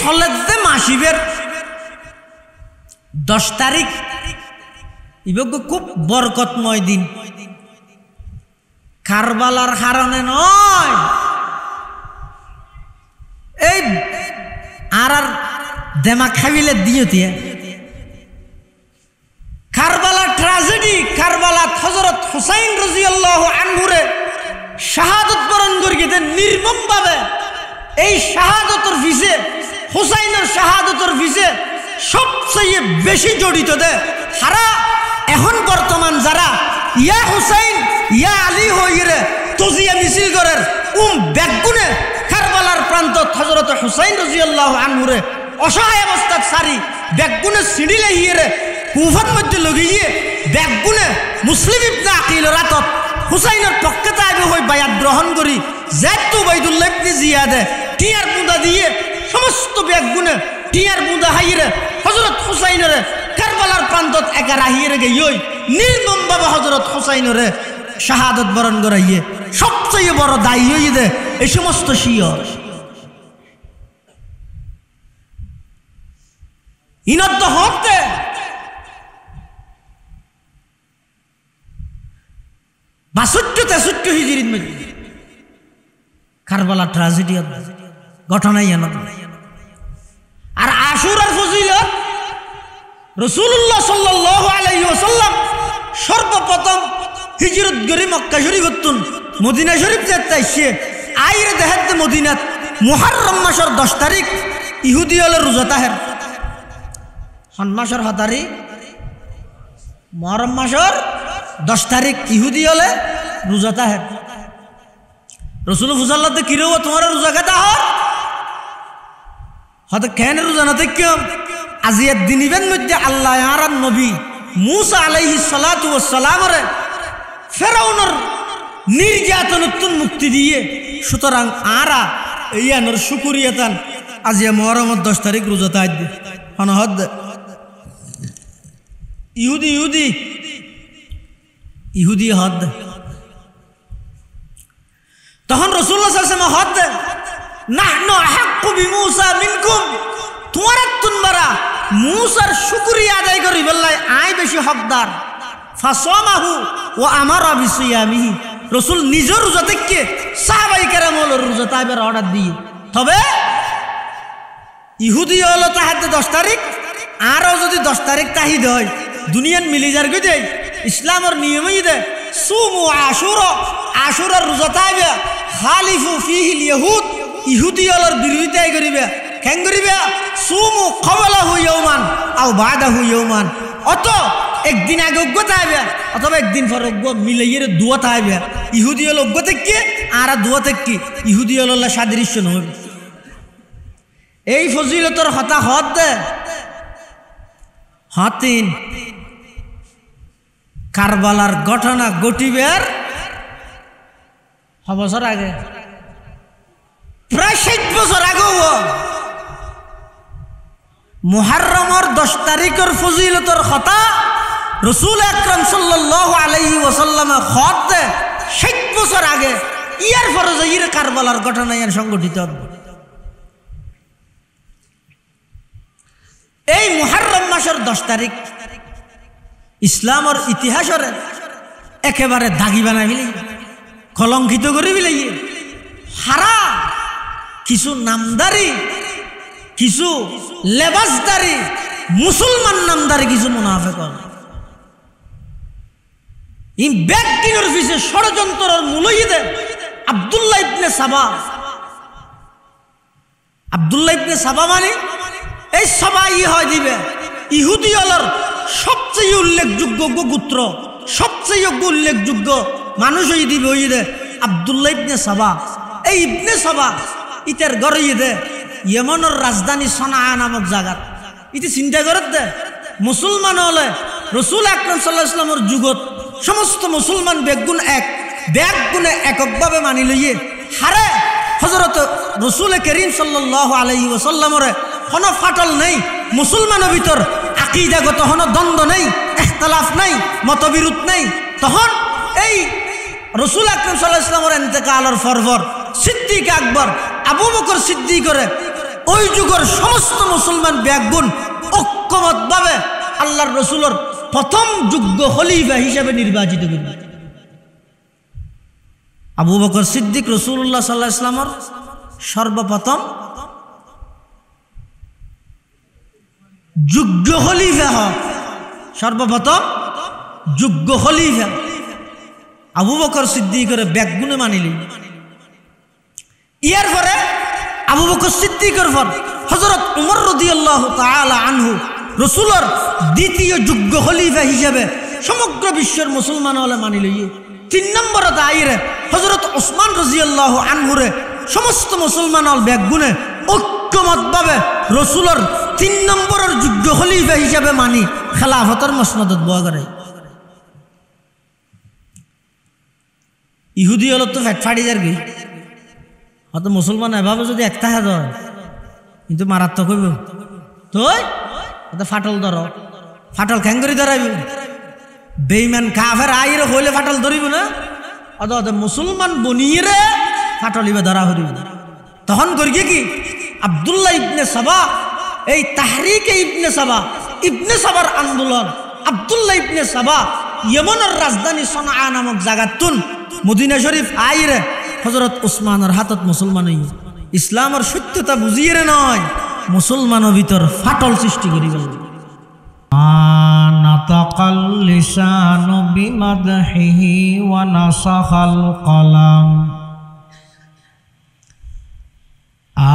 চলেতে মাসিবের 10 তারিখ ইবগ খুব বরকতময় দিন কারবালার কারণে নয় এই আর দেমা খাবিলে দিয়তিয়া কারবালা ট্র্যাজেডি কারবালা হযরত হুসাইন রাদিয়াল্লাহু আনহুরে শাহাদাত বরণ করিতে নির্মমভাবে এই শাহাদাতের ভিসে হুসাইনের শাহাদাতের ভিসে সবচেয়ে বেশি জড়িত দে হারা এখন বর্তমান যারা ইয়া হুসাইন ইয়া আলী হইরে তজিয়া মিছিল করের ব্যাগুনে কারবালার প্রান্ত হযরত হুসাইন রাদিয়াল্লাহু আনহুরে অসহায় অবস্থা সারি ব্যাগুনে সিঁড়িলে হিরে কুফার মধ্যে লগিয়ে ব্যাগুনে মুসলিম ইবনে আকিল রাতত হুসাইনের পক্ষে তাইবে হই বায়াত গ্রহণ করি জাতু বাইদুল্লাহ ইবনে জিয়াদে টিয়ার বুঁদা দিয়ে সমস্ত ব্যাগুনে টিয়ার বুঁদা হাইরে হযরত হুসাইনের কারবালার প্রান্তত একা রাহিয়ে গিয়ে নির্মমভাবে হযরত হুসাইনের শাহাদাত বরণ করাইয়ে সবচেয়ে বড় দায়ী হই দে এই সমস্ত শিয়া ইনত হতে 62-63 হিজরির মধ্যে কারবালা ট্র্যাজেডি ঘটনাই এনে আর আশুরার ফজিলত রাসূলুল্লাহ সাল্লাল্লাহু আলাইহি ওয়াসাল্লাম সর্বপ্রথম হিজরত করে মক্কা শরীফতুন মদিনা শরীফ যাইছে আইরে দেহাতে মদিনাত মুহররম মাসের 10 তারিখ ইহুদি হল রোজা তাহের হন মাসের 7 তারিখ মুহররম মাসের 10 তারিখ ইহুদি হলে রোজা তাহের রাসূল ফুসাল্লাতে কি রো তোমার রোজা কাটা হয় হয়তো কেন রোজা না থেকে আজিয়ার দিনিবেন মধ্যে আল্লাহ আর নবী মুসা আলাইহিস সালাতু ওয়াস সালামরে ফেরাউনের নির্যাতনতুন মুক্তি দিয়ে সুতরাং আরা ইয়ানোর শুকরিয়াতান আজিয়া মুহররমের 10 তারিখ রোজা তাইদ হন হদ ইহুদি হদ তখন রাসূলুল্লাহ সাল্লাল্লাহু আলাইহি ওয়াসাল্লাম হদ নাহনু আহাক্কু বিমূসা মিনকুম তোমার তুনবারা মুসার শুকরিয়া আদায় করি বললাই আয় বেশি হকদার ফাসামাহু ওয়া আমারা বিসিয়ামিহি রাসূল নিজের রোজা থেকে সাহাবায়ে কেরামের রোজা তাইবার অর্ডার দিয়ে তবে ইহুদি হলো তাহাতে 10 তারিখ আরও যদি 10 তারিখ তাহিদ হয় দুনিয়ার মিলিজার গই ইসলামের নিয়মই দে সুমু আশুরার রোজা তাইবে খালিফু ফিহিল ইহুদ ইহুদি হলোর বিরোধিতাই করিবে কেন করিবে সুমু কবলাহু ইয়াওমান আও বাদাহু ইয়াওমান অত একদিন আগে অজ্ঞ তাইবে অথবা একদিন পর অজ্ঞ মিলাইয়ের দুয়া তাইবে ইহুদি হলো অজ্ঞ থেকে আর দুয়া থেকে ইহুদি হলো সাদৃশ্য নয় এই ফজিলতর হতা হদ দে হাতিন কারবালার ঘটনা ঘটিবের বছর আগে প্রায় 60 বছর আগে মুহররমের 10 তারিখের ফজিলতর কথা রাসূল আকরাম সাল্লাল্লাহু আলাইহি ওয়াসাল্লাম খত দে 60 বছর আগে ইয়ার ফরজে ইর কারবালার ঘটনা ইয়ার সংগঠিত এই মুহররম মাসের 10 তারিখ ইসলামের ইতিহাসের একেবারে দাগি বানাই ফেলি কলঙ্কিত করে ফেলি হারা কিছু নামদারি কিছু লেবাসদারি মুসলমান নামদারি কিছু মুনাফিক এই ব্যক্তির পিছে ষড়যন্ত্রের মূলইদে আব্দুল্লাহ ইবনে সাবা মানে এই সবাই হয় দিবে ইহুদি হলর সবচেয়ে উল্লেখযোগ্য গোত্র সবচেয়ে উল্লেখযোগ্য মানুষ হয়ে দিবে ওই দে আব্দুল্লাহ ইবনে সাবা এই ইবনে সাবা ইতার ঘরে দে ইয়েমনের রাজধানী সনা নামক জায়গা ইতি চিন্তা করে দে মুসলমান হলে রাসূল আকরাম সাল্লাল্লাহু আলাইহি ওয়াসাল্লামের যুগত সমস্ত মুসলমান ব্যাগুনে এককভাবে মানি লইয়ে হারে হযরত রাসূল করিম সাল্লাল্লাহু আলাইহি ওয়াসাল্লামের কোনো ফাটল নেই মুসলমানের ভিতর আকীদাগত কোনো দ্বন্দ্ব নেই ইখতিলাফ নেই মতবিরোধ নেই তখন এই রাসূল আকরাম সাল্লাল্লাহু আলাইহি ওয়াসাল্লামের ইন্তেকালের পরপর সিদ্দিক আকবর আবু বকর সিদ্দিকের ওই যুগের সমস্ত মুসলমান ব্যাগুণ ঐক্যবদ্ধভাবে আল্লাহর রসুলের প্রথম যোগ্য খলিফা হিসেবে নির্বাচিত করবে। আবু বকর সিদ্দিক রাসূলুল্লাহ সাল্লাল্লাহু আলাইহি ওয়াসাল্লামের সর্বপ্রথম যোগ্য খলিফা হয়, সর্বপ্রথম যোগ্য খলিফা আবু বকর সিদ্দিকের ব্যাগুণে মানিলি। ইয়ার পরে আবু বকর সিদ্দিকের পর হযরত উমর রাদিয়াল্লাহু তাআলা আনহু রাসূলের দ্বিতীয় যোগ্য খলিফা হিসেবে সমগ্র বিশ্বের মুসলমান হলে মানি লইয়ে। 3 নম্বরত আইরে হযরত ওসমান রাদিয়াল্লাহু আনহুরে সমস্ত মুসলমান হল ব্যাগুণে ঐক্যমতভাবে রাসূলের 3 নম্বরের যোগ্য খলিফা হিসেবে মানি খেলাফতের মসনদত বয়া করে। ইহুদি হল তো ফ্যাট ফাড়ি যার গই হয়তো মুসলমান এভাবে যদি একটা হাত হয় কিন্তু মারাত্মক হইব। তুই ফাটল ধর, ফাটল খ্যাং করে ধরাইব। বেইমান কাফের আইরে হইলে ফাটল ধরিব না, অত মুসলমান বনিয়ে ফাটল ইবে ধরা হইব। তখন করিয়ে কি আব্দুল্লাহ ইবনে সাবা, এই তাহরিকে ইবনে সাবা, ইবনে সাবার আন্দোলন, আব্দুল্লাহ ইবনে সাবা ইয়েমেনের রাজধানী সনআ নামক জায়গাতুন মদিনা শরীফ আইরে হযরত ওসমানের হাতত মুসলমান হই ইসলামের সত্যতা বুঝিয়ে নয় মুসলমানের ভিতর ফাটল সৃষ্টি করি গেল। নাতাকাল লিসানু বিমাদহিহি ওয়া নাসাখাল কলাম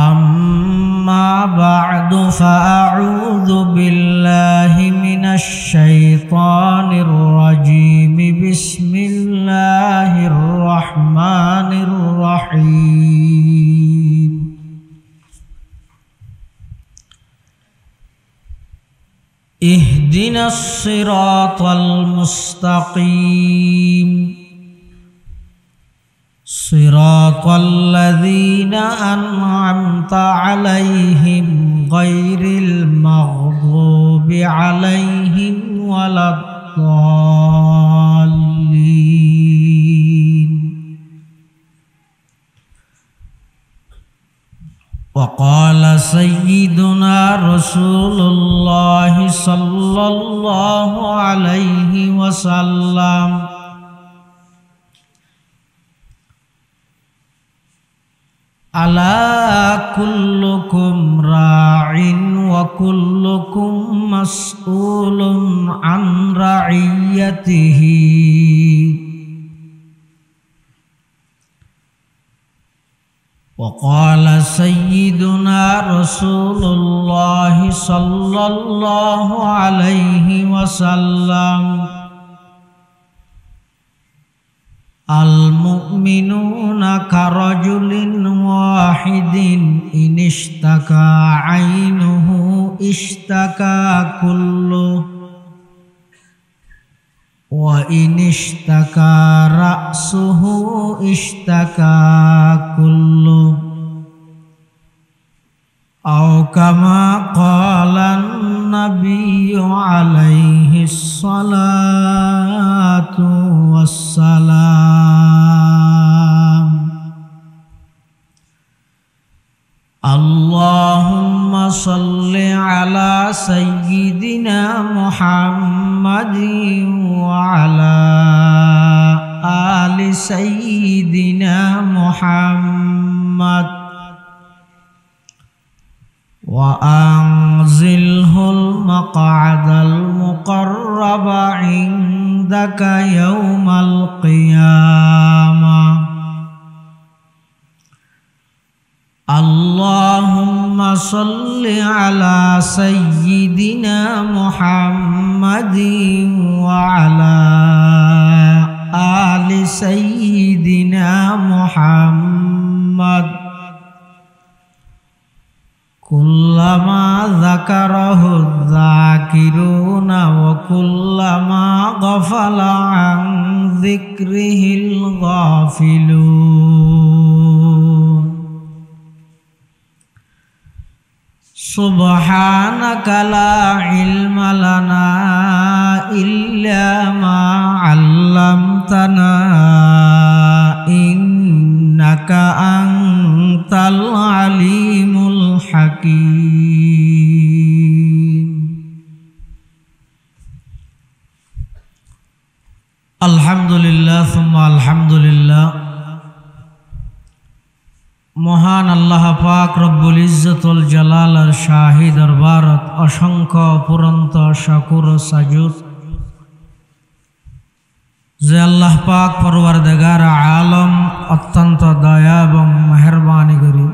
আম্মা বা'দু ফাআউযু বিল্লাহি মিনাশ শাইতানির রাজীম বিসমিল্লাহির রহমানির রহিম। ইহদিনাস সিরাতাল মুস্তাকিম সিরাতাল্লাযীনা আন'আমতা আলাইহিম গায়রিল মাগদুবি আলাইহিম ওয়ালাদ-দাল্লিন। وقال سيدنا رسول الله صلى الله عليه وسلم ألا كلكم راع وكلكم مسؤول عن رعيته وقال سيدنا رسول الله صلى الله عليه وسلم المؤمنون كرجل واحد إن اشتكى عينه اشتكى كله وإن اشتكى رأسه اشتكى كله أو كما قال النبي عليه الصلاة والسلام. اللهم صل على سيدنا محمد وعلى آل سيدنا محمد وأنزله المقعد المقرب عندك يوم القيامة. اللهم صل على سيدنا محمد وعلى آل سيدنا محمد كلما ذكره الذاكرون وكلما غفل عن ذكره الغافلون. سبحانك لا علم لنا إلا ما علمتنا إنك أنت العليم الحكيم. الرجيم الحمد لله ثم الحمد لله মহান আল্লাহ পাক রব্বুল ইজ্জতুল জালালের শাহী দরবারত অসংখ্য অপুরন্ত শাকুর ও সাজুদ যে আল্লাহ পাক পরওয়ারদিগার আলম অত্যন্ত দয়া এবং মেহেরবানি করি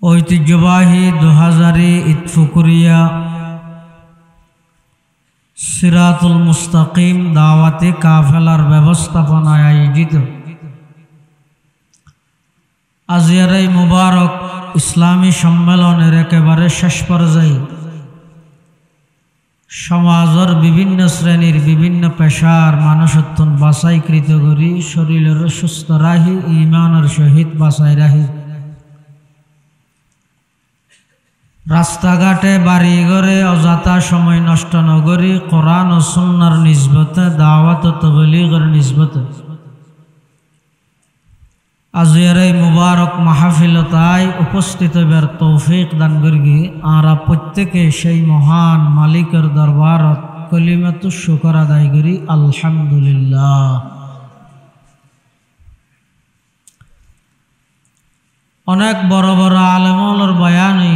ঐতিহ্যবাহী 2000 ঈদ ফুকুরিয়া সিরাতুল মুস্তাকিম দাওয়াতি কাফেলার ব্যবস্থাপনায় আয়োজিত আজকের এই মুবারক ইসলামী সম্মেলনের একেবারে শেষ পর্যায়ে সমাজের বিভিন্ন শ্রেণীর বিভিন্ন পেশার মানুষত্বন বাছাইকৃত করি শরীরের সুস্থ রাহি ইমানের সহিত বাছাই রাহি রাস্তাঘাটে বাড়ি ঘরে অযথা সময় নষ্ট নগরী কোরআন ও সুন্নাহর নিসবতে দাওয়াত ও তাবলীগের নিসবতে আজকের এই মুবারক মাহফিলতায় উপস্থিত হবার তৌফিক দান করি আমরা প্রত্যেকে সেই মহান মালিকের দরবারত কলিমাতু শুকর আদায় করি আলহামদুলিল্লাহ। অনেক বড় বড় আলেমর বয়ানই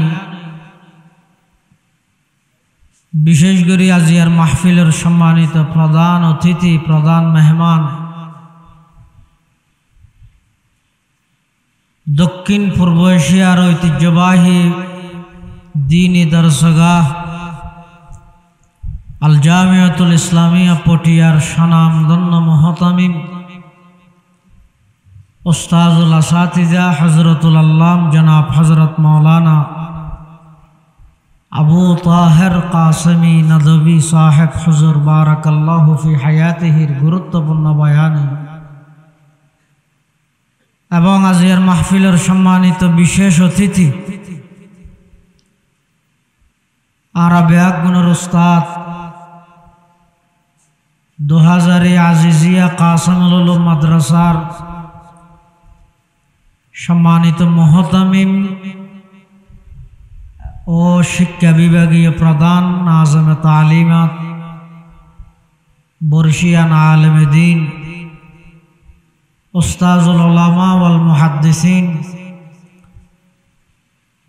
বিশেষ করে আজিয়ার মাহফিলের সম্মানিত প্রধান অতিথি প্রধান মেহমান দক্ষিণ পূর্ব এশিয়ার ঐতিহ্যবাহী দ্বীনি দরসগাহ আল জামিয়াতুল ইসলামিয়া পটিয়ার স্বনামধন্য মুহতামিম উস্তাজুল আসাতিজা হযরতুল আল্লাম জনাব হযরত মাওলানা আবু তাহের কাসেমি নদভী সাহেব হুজুর বারাকাল্লাহু ফি হায়াতিহির গুরুত্বপূর্ণ বয়ানে এবং আজকের মাহফিলের সম্মানিত বিশেষ অতিথি আরবিয়া গুণের উস্তাদ 2000 আজিজিয়া কাসেমুল উলুম মাদ্রাসার সম্মানিত মুহতামিম ও শিক্ষা বিভাগীয় প্রধান নাজমে তালিমাত বর্ষিয়ান আলেমে দ্বীন উস্তাজুল উলামা ওয়াল মুহাদ্দিসিন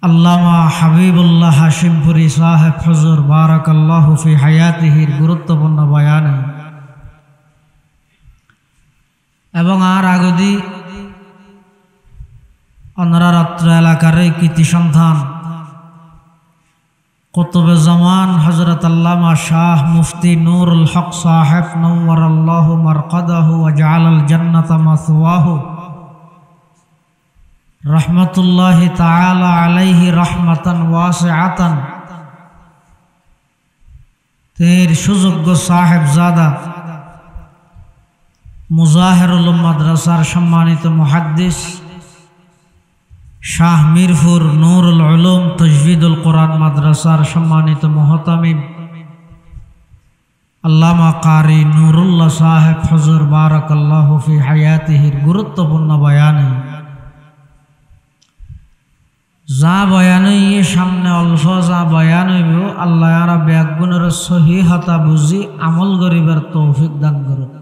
আল্লামা হাবিবুল্লাহ হাশিমপুরি সাহেব হুজুর বারাকাল্লাহু ফি হায়াতিহির গুরুত্বপূর্ণ বয়ানে এবং আর আগদি অনরারত্র এলাকার কৃতি সন্তান কুতুবে জামান হযরত আল্লামা শাহ মুফতি নুরুল হক সাহেব নওয়ারাল্লাহু মারকাদাহু ওয়া জাআলাল জান্নাতা মাসওয়াহু রাহমাতুল্লাহি তাআলা আলাইহি রাহমাতান ওয়াসিআতান তের সুযোগ্য সাহেবজাদা মুজাহিরুল মাদ্রাসার সম্মানিত মুহাদ্দিস শাহ মিরপুর নুরুল উলুম তাজভিদুল কোরআন মাদ্রাসার সম্মানিত মুহতামিম আল্লামা কারি নুরুল্লাহ সাহেব হুজুর বারাকাল্লাহু ফি হায়াতিহির গুরুত্বপূর্ণ বয়ানে যা বয়ানে সামনে অল্প যা বয়ান হইব আল্লাহ আর ব্যাগুণের সহিহতা বুঝি আমল করিবার তৌফিক দান করুক।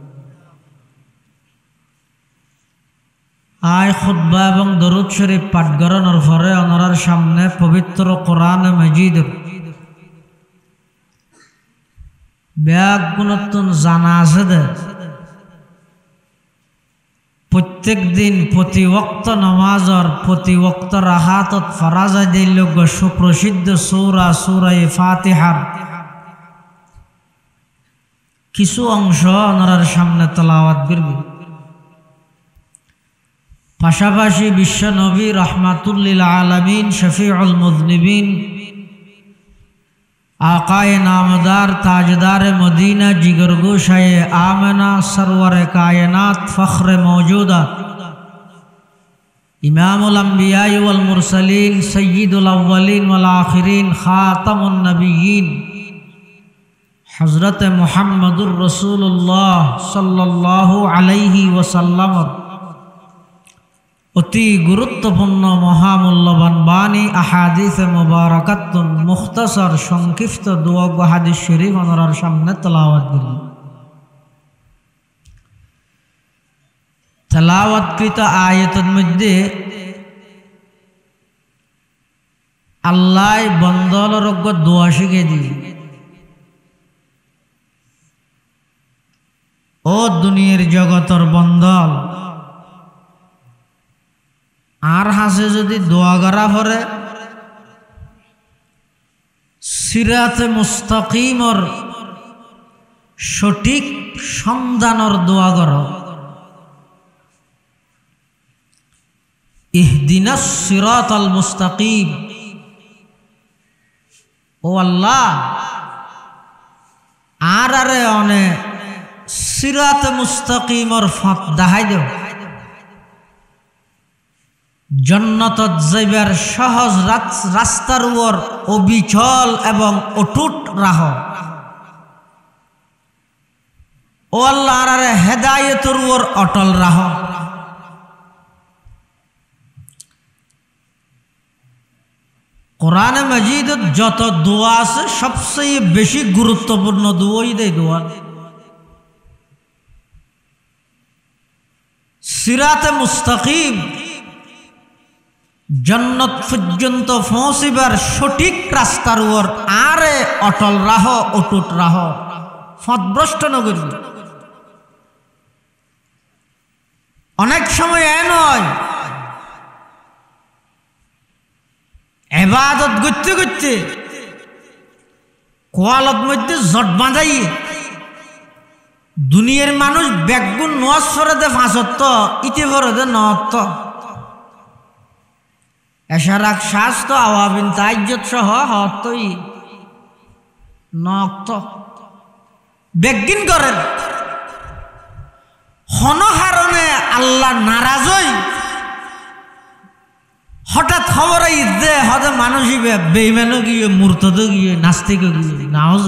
আয় খুতবা এবং দরুদ শরীফ পাঠ করানোর পরে ওনার সামনে পবিত্র কোরআন মাজিদের ব্যাগুণতন জানাজা প্রত্যেক দিন প্রতি ওয়াক্ত নামাজর প্রতি ওয়াক্ত রাহাতত ফরাজা দিল সুপ্রসিদ্ধ সূরা সূরায়ে ফাতিহার কিছু অংশ ওনার সামনে তেলাওয়াত করবে। পাশাপাশি বিশ্ব নবী রাহমাতুল্লিল আলামিন শফিউল মুযনিবিন আকায়ে নামদার তাজদারে মদিনা জিগরগোশায়ে আমেনা সরওয়ারে কায়নাত ফখরে মৌজুদাত ইমামুল আম্বিয়া ওয়াল মুরসালিন সয়্যিদুল আউয়ালিন ওয়াল আখিরিন খাতামুন নবিয়্যিন হযরত মুহাম্মদুর রাসূলুল্লাহ সাল্লাল্লাহু আলাইহি ওয়াসাল্লাম অতি গুরুত্বপূর্ণ মহামূল্যবান বাণী আহাদিসে মুবারাকাতুন মুখতাসার সংক্ষিপ্ত দোয়া ও হাদিস শরীফ ওনার সামনে তেলাওয়াত দিল। তেলাওয়াতকৃত আয়াতের মধ্যে আল্লাহ বন্দলর দোয়া শিখে দিই, ও দুনিয়ার জগতর বন্দল, আর হাসে যদি দোয়া করা পরে সিরাতে মুস্তাকিমর সঠিক সন্ধানর দোয়া কর। ইহদিনাস সিরাতাল মুস্তাকিম, ও আল্লাহ আর আরে অনে সিরাতে মুস্তাকিমর ফাঁক দেখাই দেও, জান্নাতত যাইবার সহজ রাস্তার উপর অবিচল এবং অটুট রাহ। ও আল্লাহ আর হেদায়েতের উপর অটল রাহ। কোরআনে মাজিদত যত দোয়া আছে সবচেয়ে বেশি গুরুত্বপূর্ণ দোয়াই দেয় দোয়া সিরাতে মুস্তাকিম, জান্নাত পর্যন্ত পৌঁছিবার সঠিক রাস্তার উপর আরে অটল রাহ, অটুট রাহ, পথভ্রষ্ট নগরী। অনেক সময় এ নয়, ইবাদত করতে করতে কোয়ালত মধ্যে জট বাঁধাই দুনিয়ার মানুষ ব্যাগুন নোয়াজ ফরদে ফাঁসত্ব ইতে ফরদে নত্ব এশারাক শাস্ত আওয়াবিন তাইজ্জত সহ হতই নক্ত বেগিন করেন হনহারণে আল্লাহ নারাজ হই। হঠাৎ খবর যে হতে মানুষই বেইমানও গিয়ে মূর্তদ গিয়ে নাস্তিক গিয়ে নাওজ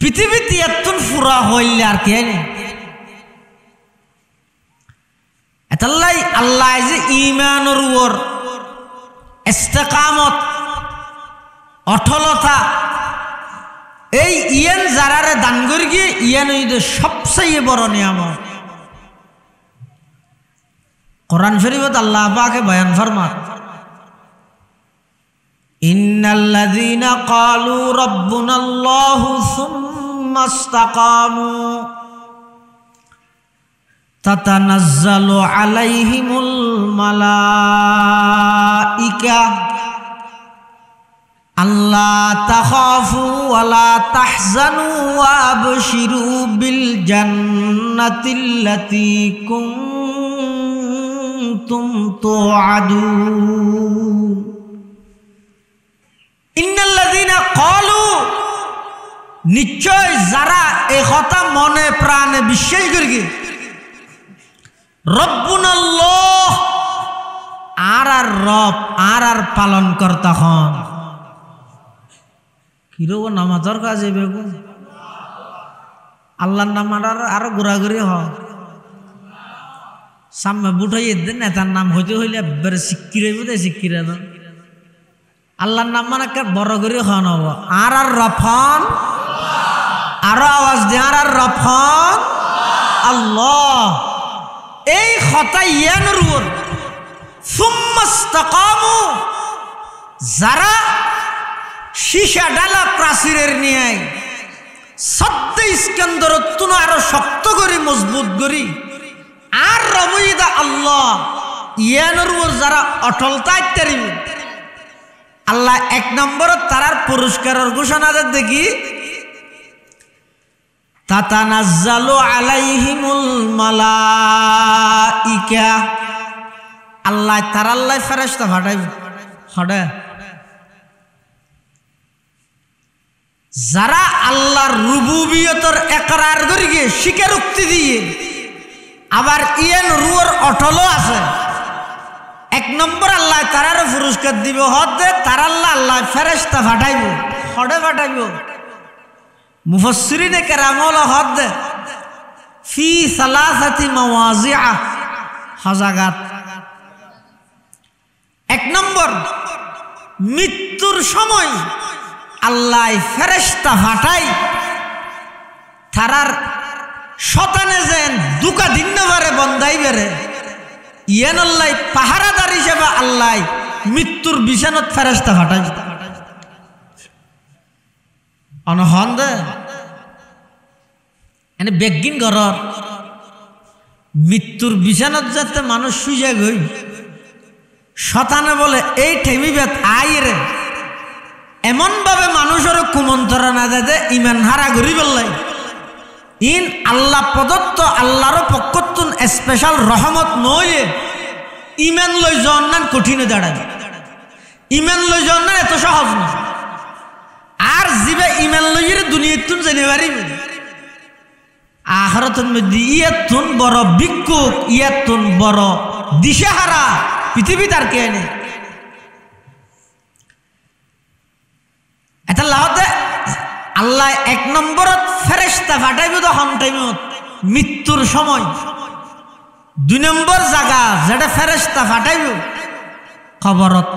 পৃথিবীতে এত ফুরা হইলে আর কে নেই। এতাল্লাই আল্লাহ যে ঈমানের উপর ইস্তেকামত অটলতা এই ইয়ান যারারে দান করি গিয়ে ইয়ান সবচেয়ে বড় নিয়ামত। কোরআন শরীফত আল্লাহ পাকে বয়ান ফরমান, ইন্নাল্লাযীনা ক্বালু রাব্বুনাল্লাহু সুম্মা ইসতাকামু তাতানাজ্জালু আলাইহিমুল মালাইকা আল্লা তাখাফু ওয়া লা তাহজানু ওয়া আবশিরু বিল জান্নাতিল্লাতী কুনতুম তুআদুন। ইন্নাল্লাযীনা ক্বালু, নিশ্চয় যারা এই কথা মনে প্রাণে বিশ্বাস করি, রব্বুনাল্লাহ আর রব আর পালন কর্তা হন। কিরব নামাজের কাজে বেগুন আল্লাহর নাম আরো ঘোরাঘুরি হ সামনে বুঠাই নেতার নাম হইতে হইলে একবারে শিক্ষিরে বুঝে শিক্ষিরে না আল্লাহর নাম মানে বড় করে হন হব আর রফন আরো আওয়াজ দিয়ে আর রফন আল্লাহ। এই কথা ইয়ানোর উপর সুম্মা ইসতাকামু, যারা সীসা ডালা প্রাচীরের নিয়ে সত্য স্কন্দর তুন আরো শক্ত করে মজবুত করি আর রবইদা আল্লাহ ইয়ানোর উপর যারা অটলতা ইত্যাদি আল্লাহ এক নম্বরত তারার পুরস্কারের ঘোষণা দেখি, তাতানাজ্জালু আলাইহিমুল মালাইকা, আল্লাহ তারাল্লাহ ফেরেশতা পাঠাইব। হডে যারা আল্লাহর রুবুবিয়তের ইকরার করি গিয়ে স্বীকারোক্তি দিয়ে আবার ইয়ান রুর অটলও আছে, এক নম্বর আল্লাহ তারার পুরস্কার দিব হদে তার আল্লাহ ফেরেশতা পাঠাইব। হডে পাঠাইব মুফাসসিরিনে কেরাম হল হদে ফি সালাসাতি মাওয়াজিআ, সজাগাত। এক নম্বর, মৃত্যুর সময় আল্লাহ ফেরেশতা ফাটাই তারার শতানে যেন দুকা দিন পারে বন্দাই বেড়ে ইয়ান আল্লাহ পাহারাদার হিসেবে আল্লাহ মৃত্যুর বিছানত ফেরেশতা ফাটাই অনহন দে এনে বেগিন ঘরর মৃত্যুর বিছানত যাতে মানুষ শুয়ে গই শতানে বলে এই ঠেমিবেত আইরে এমন ভাবে মানুষের কুমন্ত্রণা দেয় ইমান হারা ঘুরি বললাই ইন আল্লাহ প্রদত্ত আল্লাহর পক্ষতুন স্পেশাল রহমত নয় ইমান লই জন্নান কঠিনে দাঁড়ায় ইমান লই জন্নান এত সহজ না আর জিবে ইমান লইরে দুনিয়াতুন জানি পারিব আখিরাতুন মধ্যে ইয়াতুন বড় ভিক্ষুক ইয়াতুন বড় দিশেহারা পৃথিবী তার কে নেই এটা লাহতে আল্লাহ এক নম্বরত ফেরেশতা ফাটাইব তখন টাইমত মৃত্যুর সময়। দুই নম্বর জায়গা যেটা ফেরেশতা ফাটাইব খবরত।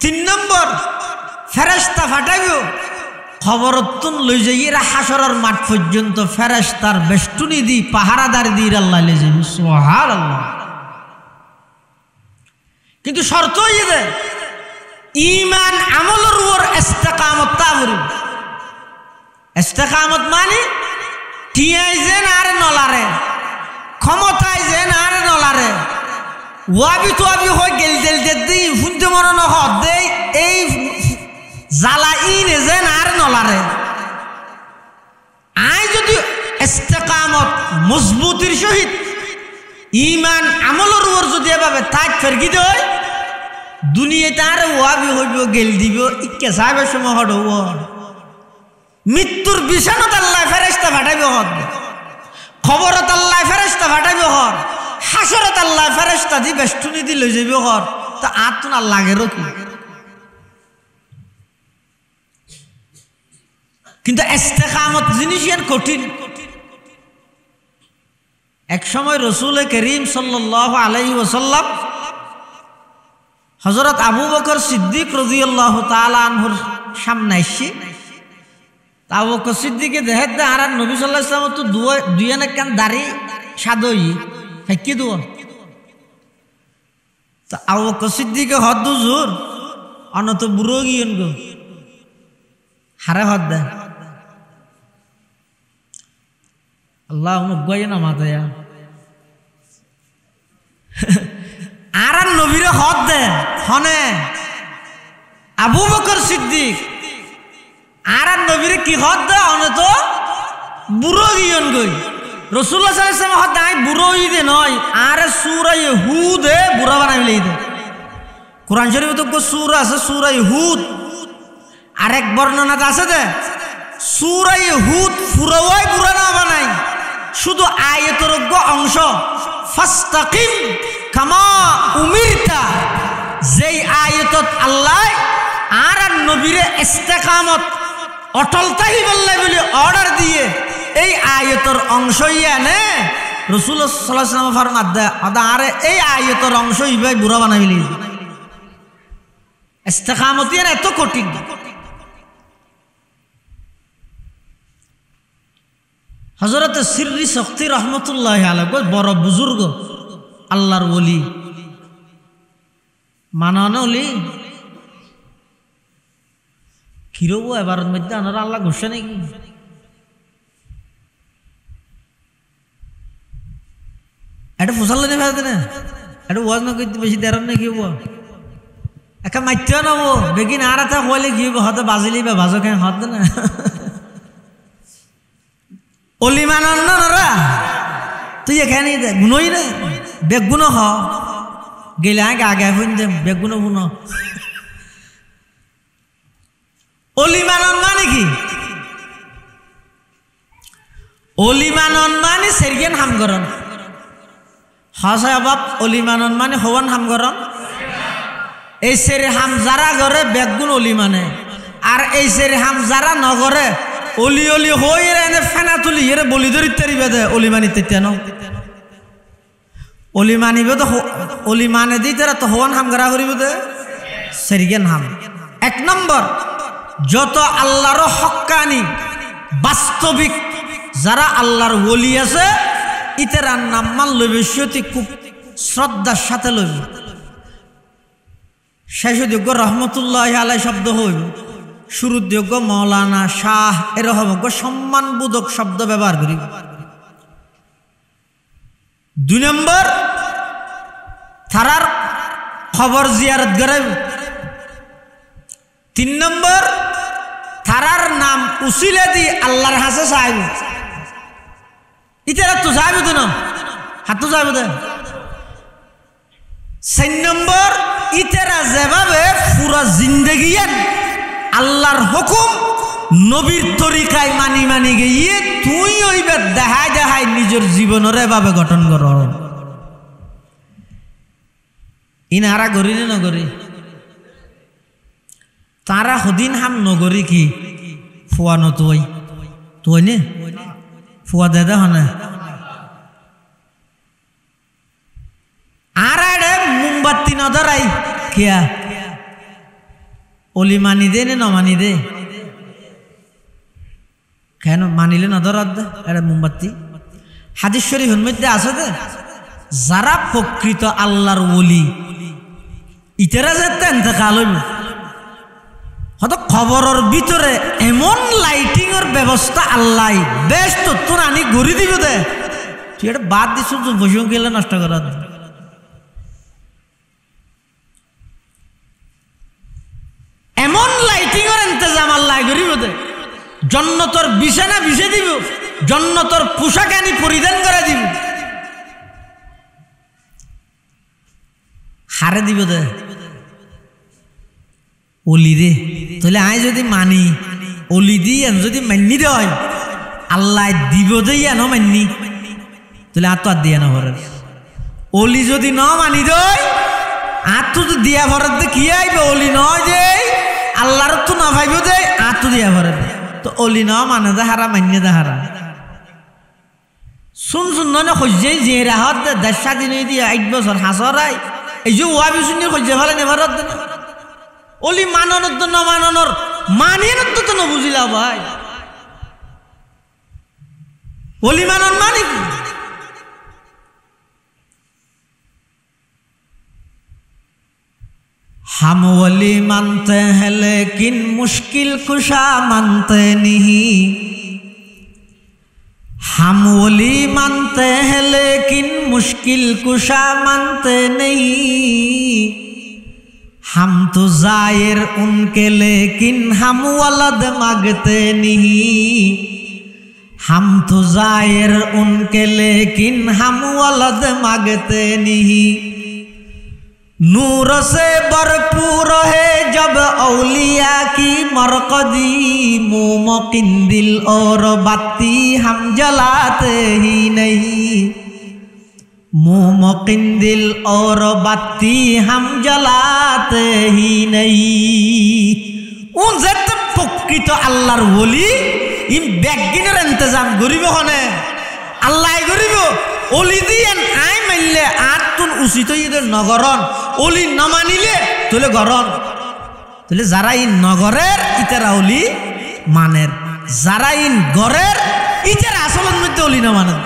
তিন নম্বর ফেরেশতা ফাটাইব খবরতুন লই যাইরা হাসরের মাঠ পর্যন্ত ফেরেশতার বেষ্টনী দি পাহারাদার দি আল্লাহ লই যাইব সুবহানাল্লাহ। কিন্তু শর্ত হইছে ইমান আমলের উপর ইস্তেকামত তাবরি। ইস্তেকামত মানে টিয়াই যেন আর নলারে ক্ষমতায় যেন আর নলারে ওয়াবি তোয়াবি হয়ে গেল তেল দেই শুনতে মনে নহত দেই এই জ্বালা ইনে যেন আর নলারে আই যদি ইস্তেকামত মজবুতির সহিত ইমান আমলের উপর যদি এভাবে তাক ফেরকি দেয় দুনিয়াতে আর ওয়াবি হইব গেল দিব ইকে সাহেবের সময় হড মৃত্যুর বিছানত আল্লাহ ফেরেশতা ফাটাইব হদ খবরত আল্লাহ ফেরেশতা ফাটাইব হর হাসরত আল্লাহ ফেরেশতা দি বেষ্টনী দি লই যাইব হর তা আর তো না লাগেরও কি। কিন্তু ইস্তেকামত জিনিস কঠিন। এক সময় রাসূল করিম সাল্লাল্লাহু আলাইহি ওয়াসাল্লাম হযরত আবু বকর সিদ্দিক রাদিয়াল্লাহু তাআলা আনহুর সামনে আসছে। আবু বকর সিদ্দিকে দেখতে আর নবী সাল্লাল্লাহু আলাইহি ওয়াসাল্লাম তো দুইয়ানে কান দাড়ি সাদই ফাকি দুয়া তা আবু বকর সিদ্দিকে হদ হুজুর অনত বুড়ো গিয়েন গো হারে হদ দে আল্লাহ মুগয় না মাতায়া আর নবীরে হদ দে হনে আবু বকর সিদ্দিক আর নবীরে কি হদ দে অনে তো বুড়ো গিয়ন গই রাসূলুল্লাহ সাল্লাল্লাহু আলাইহি ওয়াসাল্লাম হদ নাই বুড়ো ইদে নয় আর সূরা ইহুদ এ বুড়া বানাইলে ইদে কোরআন শরীফে তো সূরা আছে সূরা ইহুদ আরেক বর্ণনাতে আছে দে সূরা ইহুদ পুরোই বুড়া না বানাই শুধু আয়াতের অংশ ফাস্তাকিম কামা উমিরতা যেই আয়াতত আল্লাহ আর নবীরে ইস্তেকামত অটলতাই বললে বলে অর্ডার দিয়ে এই আয়াতের অংশ ইয়ানে রাসূলুল্লাহ সাল্লাল্লাহু আলাইহি ওয়াসাল্লাম ফরমাত দে আদা আরে এই আয়াতের অংশ ইবাই বুড়া বানাইলি ইস্তেকামত ইয়ানে এত কঠিন। হযরত সিররি শক্তি রহমতুল্লাহি আলাইহি বড় বুজুর্গ আল্লাহর ওলি মানানো ওলি কিরব এবার মধ্যে আনার আল্লাহ ঘোষণা নাকি এটা ফুসাল নেই ফেলতে না এটা ওয়াজ না করতে বেশি দেরান নাকি হবো একা মাইতে নেবো বেগিন আর এটা হলে কি হবো হয়তো বাজিলি বা ভাজো কেন হত না অলি মানন্দ নরা তুই এখানে গুণই না বেগুন হ গেলে আগে আগে শুনতে বেগুন গুণ অলি মানন মানে কি অলি মানন মানে সেরিয়ান হামগরণ হাসায় বাপ অলি মানন মানে হওয়ান হামগরণ এই সেরে হাম যারা ঘরে বেগুন অলি মানে আর এই সেরে হাম যারা নগরে অলি অলি হই এনে ফেনা তুলি এরে বলি ধরি তেরি বেদে অলি মানি তেন অলি মানিব তো অলি মানে দিই তারা তো হওয়ান হাম করা করিব দে সেরিগেন হাম। 1 নম্বর, যত আল্লাহর হক্কানি বাস্তবিক যারা আল্লাহর ওলি আছে ইতেরার নাম মান লইবে সত্যি খুব শ্রদ্ধার সাথে লইব। শেষযোগ্য রহমতুল্লাহ আলাই শব্দ হইব, শুরুযোগ্য মৌলানা শাহ এরকম সম্মানবোধক শব্দ ব্যবহার করি। 2 নম্বর, তারার খবর জিয়ারত করাইব। 3 নম্বর, তারার নাম উসিলে দি আল্লাহর হাসে চাইব। ইতারা তো যাইব তো না, হাত যাইব দে। 4 নম্বর, ইতারা যেভাবে পুরা জিন্দেগিয়ান আল্লাহর হুকুম নবীর তরিকায় মানি মানি গিয়ে তুই ওইবার দেখাই দেখাই নিজের জীবনের এভাবে গঠন কর। ইনারা গরি না নগরী, তারা হদিন হাম নগরী কি ফুয়ানো তুই তুই নে ফুয়া দেদা হনে আর মোমবাতি নধরাই কিয়া অলি মানি দে নে নমানি দে কেন মানিলে নধরাত দে এটা মোমবাতি। হাদিস শরীফের মধ্যে আছে দে যারা প্রকৃত আল্লাহর ওলি ইতারা যেতে ইন্তেকাল হইব হয়তো খবরের ভিতরে এমন লাইটিং এর ব্যবস্থা আল্লাহ বেশ তো তোর আনি ঘুরি দিব দে তুই এটা বাদ দিস বসে গেলে নষ্ট করা। এমন লাইটিং এর ইন্তজাম আল্লাহ করিব দে, জন্নতর বিছানা বিছে দিব, জন্নতর পোশাক আনি পরিধান করে দিব, হারে দিব দে অলি রে। তাহলে আই যদি মানি অলি দিয়ে যদি মান্নি দে হয় আল্লাহ দিব দেই ন মান্নি তাহলে আর তো আর দিয়া না ভরের। অলি যদি ন মানি দেয় আর তো দিয়া ভরের দে কি আইবে, অলি নয় যে আল্লাহর তো না ভাইব দে আর তো দিয়া ভরের। তো অলি ন মানে দে হারা মান্য দে হারা শুন শুন না খোঁজে যে রাহত দে 10 দিন দিয়ে 8 বছর হাসরাই এই যে ওয়াবি শুনি খোঁজে ভালো নেভারত দে অলি মাননের তো না মাননের মানিয়ে তো না বুঝিলা ভাই অলি মানন মানি हम वली मानते हैं लेकिन मुश्किल कुशा मानते नहीं, हम वली मानते हैं लेकिन मुश्किल कुशा मानते नहीं, हम तो जायर उनके लेकिन हम वलद मांगते नहीं, हम तो जायर उनके लेकिन हम वलद मांगते नहीं, नूर से भरपूर है जब औलिया की मरकदी, मोमकिन और बत्ती हम जलाते ही नहीं, मोमकिन और बत्ती हम जलाते ही नहीं। उन जत प्रकृत अल्लाहर वली इम बैगिनर इंतजाम करिब हने আল্লাহ করিব অলি দিয়েন আই মানলে আর তুন উচিত ইদের নগরন অলি না মানিলে তোলে গরন তাহলে যারা ইন নগরের ইতারা অলি মানের, যারা ইন গরের ইতারা আসলের মধ্যে অলি না মানেন।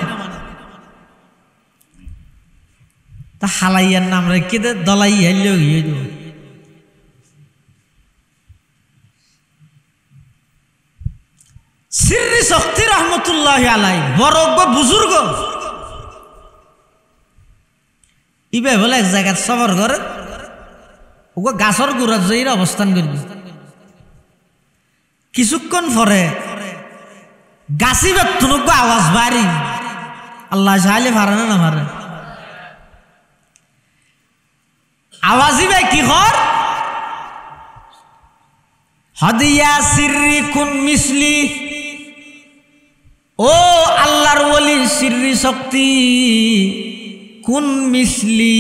তা হালাইয়ার নাম রেখে দে দলাই হাইলে গিয়ে দেব। সিররি শক্তি রহমতুল্লাহ আলাই বড় বুজুর্গ ইবে বলে এক জায়গায় সফর করে ওকে গাছর গুড়ার জয়ীর অবস্থান করবি। কিছুক্ষণ পরে গাছি বেতনক আওয়াজ বাড়ি আল্লাহ চাইলে পারে না পারে আওয়াজই ভাই কি কর হদিয়া সিররি কুন মিসলি, ও আল্লাহর ওলি সিররি শক্তি কুন মিসলি,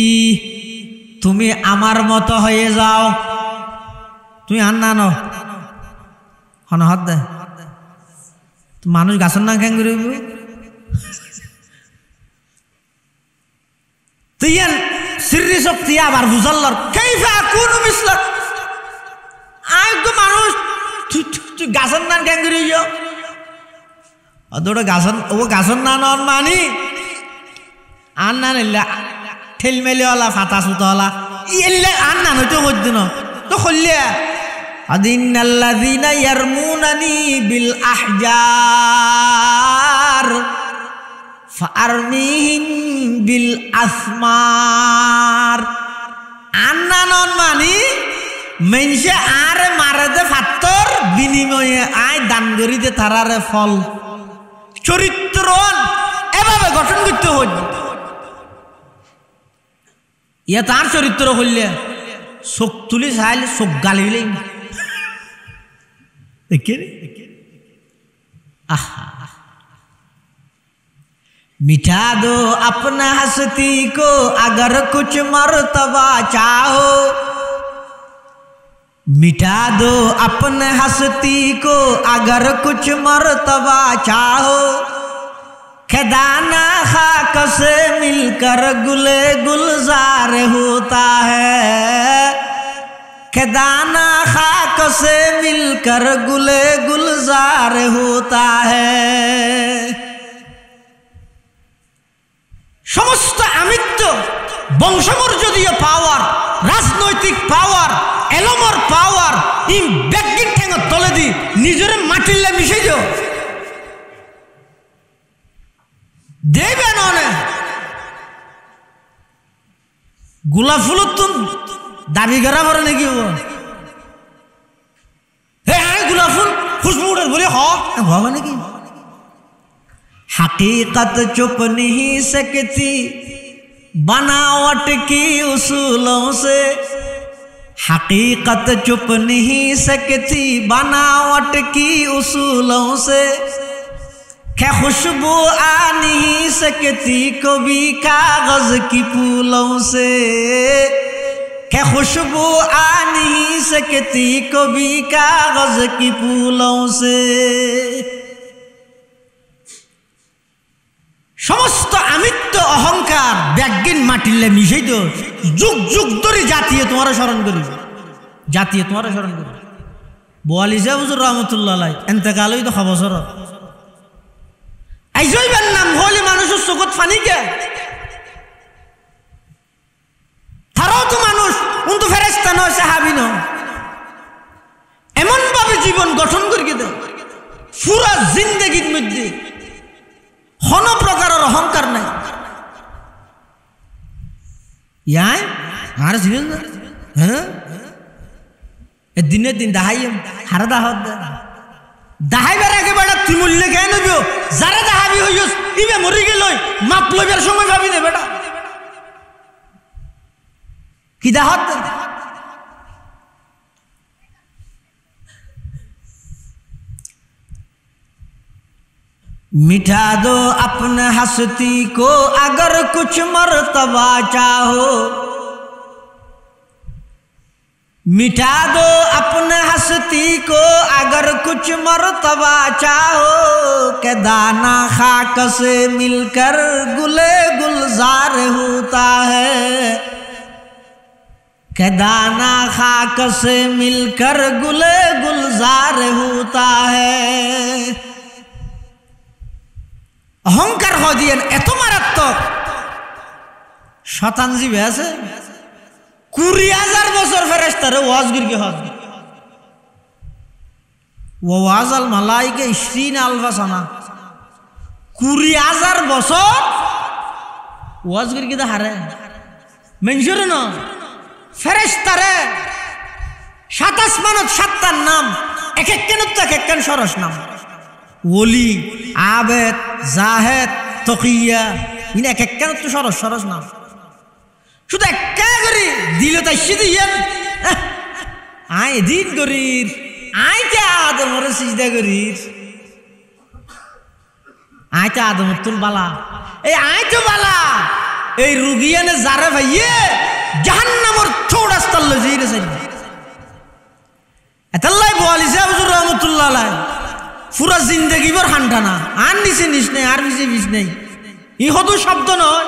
তুমি আমার মতো হয়ে যাও। তুমি আর না নো হন হাত দে মানুষ গাছের না কেন করব তো তুইয়ান সিররি শক্তি আবার বুঝাল্লার কাইফা কুনু মিসলাক আই তো মানুষ তুই গাছন নান কেন করি যাও অদোড়ে গাছন ও গাছন নান মানি আর না নিলে ঠেলমেলিওয়ালা ফাতা সুতওয়ালা ইল্লে আর না হইতো মধ্যে তো খুললে আদিনাল্লাযিনা ইয়ারমুনানি বিল আহজার ফারমিহিম বিল আসমার আন্নানন মানি মেনসে আরে মারে দে ফাত্তর বিনিময়ে আয় দান করি দে তারারে ফল চরিত্রন এভাবে গঠন করতে হইল ইয়া তার চরিত্র হইলে চোখ তুলি চাইলে চোখ গালিলে मिठा दो अपना हस्ती को अगर कुछ मर्तबा चाहो मिठा दो अपने हस्ती को अगर कुछ मर्तबा चाहो खदाना खाक से मिलकर गुले गुलजार होता है खदाना खाक से मिलकर गुले गुलजार होता है সমস্ত আমিত্ব বংশমর্যাদীয় পাওয়ার রাজনৈতিক পাওয়ার এলমর পাওয়ার ই ব্যাগিন ঠেঙত তলে দি নিজের মাটিলে মিশে যাও দেবে ননে গোলাপ ফুলত তো দাবি করা পরে নাকি হ্যাঁ গোলাপ ফুল খুশবু উঠে বলে হবে নাকি हकीकत चुप नहीं सकती बनावट की उसूलों से हकीकत चुप नहीं सकती बनावट की उसूलों से क्या खुशबू आ नहीं सकती कभी कागज की फूलों से क्या खुशबू आ नहीं सकती कभी कागज की फूलों से সমস্ত আমিত্ব অহংকার ব্যাগিন মাটিলে মিশাই তো যুগ যুগ ধরে জাতীয় তোমার স্মরণ করি জাতীয় তোমার স্মরণ করি বোয়ালি সাহেব হুজুর রহমতুল্লাহ আলাই এতেকাল হইতো খবর আইজইবার নাম হলে মানুষের চোখত ফানি কে তারাও তো মানুষ কিন্তু ফেরেশতা নয় সাহাবী নয় এমন ভাবে জীবন গঠন করি দে পুরা জিন্দেগির মধ্যে কোনো প্রকারের অহংকার নাই ইয়াই আর ছিলেন না হ্যাঁ দিনের দিন দাহাই হারা দাহাত দাহাইবার আগে বেটা তুই মূল্যে খেয়ে নেব যারা দাহাবি হইস ইবে মরি গেল মাপ লইবার সময় ভাবি নে বেটা কি দাহাত मिठा दो अपने हस्ती को अगर कुछ मर्तबा चाहो मिठा दो अपने हस्ती को अगर कुछ मर्तबा चाहो के दाना खाक से मिलकर गुले गुलजार होता है के दाना खाक से मिलकर गुले गुलजार होता है অহংকার হদিয়েন এত মারাত্মক শতান জীবে আছে 20,000 বছর ফেরেশতারে ওয়াজ গিরকে হজ ওয়াজ আল মালাইকা 20,000 সানা 20,000 বছর ওয়াজ গিরকে দা হারে মেনজুর না ফেরেশতারে 7 আসমানত 7টার নাম এক এক কেনত এক এক সরস নাম ওলি আবেদ জাহেদ তকিয়া ইন এক এক তো সরস সরস নাম শুধু একটা করি দিল তাই সিদিয়েন আয় দিন করির আয় কে আদমর সিজদা করির আয় তে আদমর তুল বালা এই আয় তো বালা এই রুগিয়ানে যারে ভাইয়ে জাহান্নামর চৌরাস্তার লই যাইরে চাই এতাল্লাই বোয়ালি সাহেব হুজুর রহমাতুল্লাহ আলাইহি পুরা জিন্দগি ভর হান্ডা না আর নিচে নিস নেই আর নিচে বিষ নেই ই হতো শব্দ নয়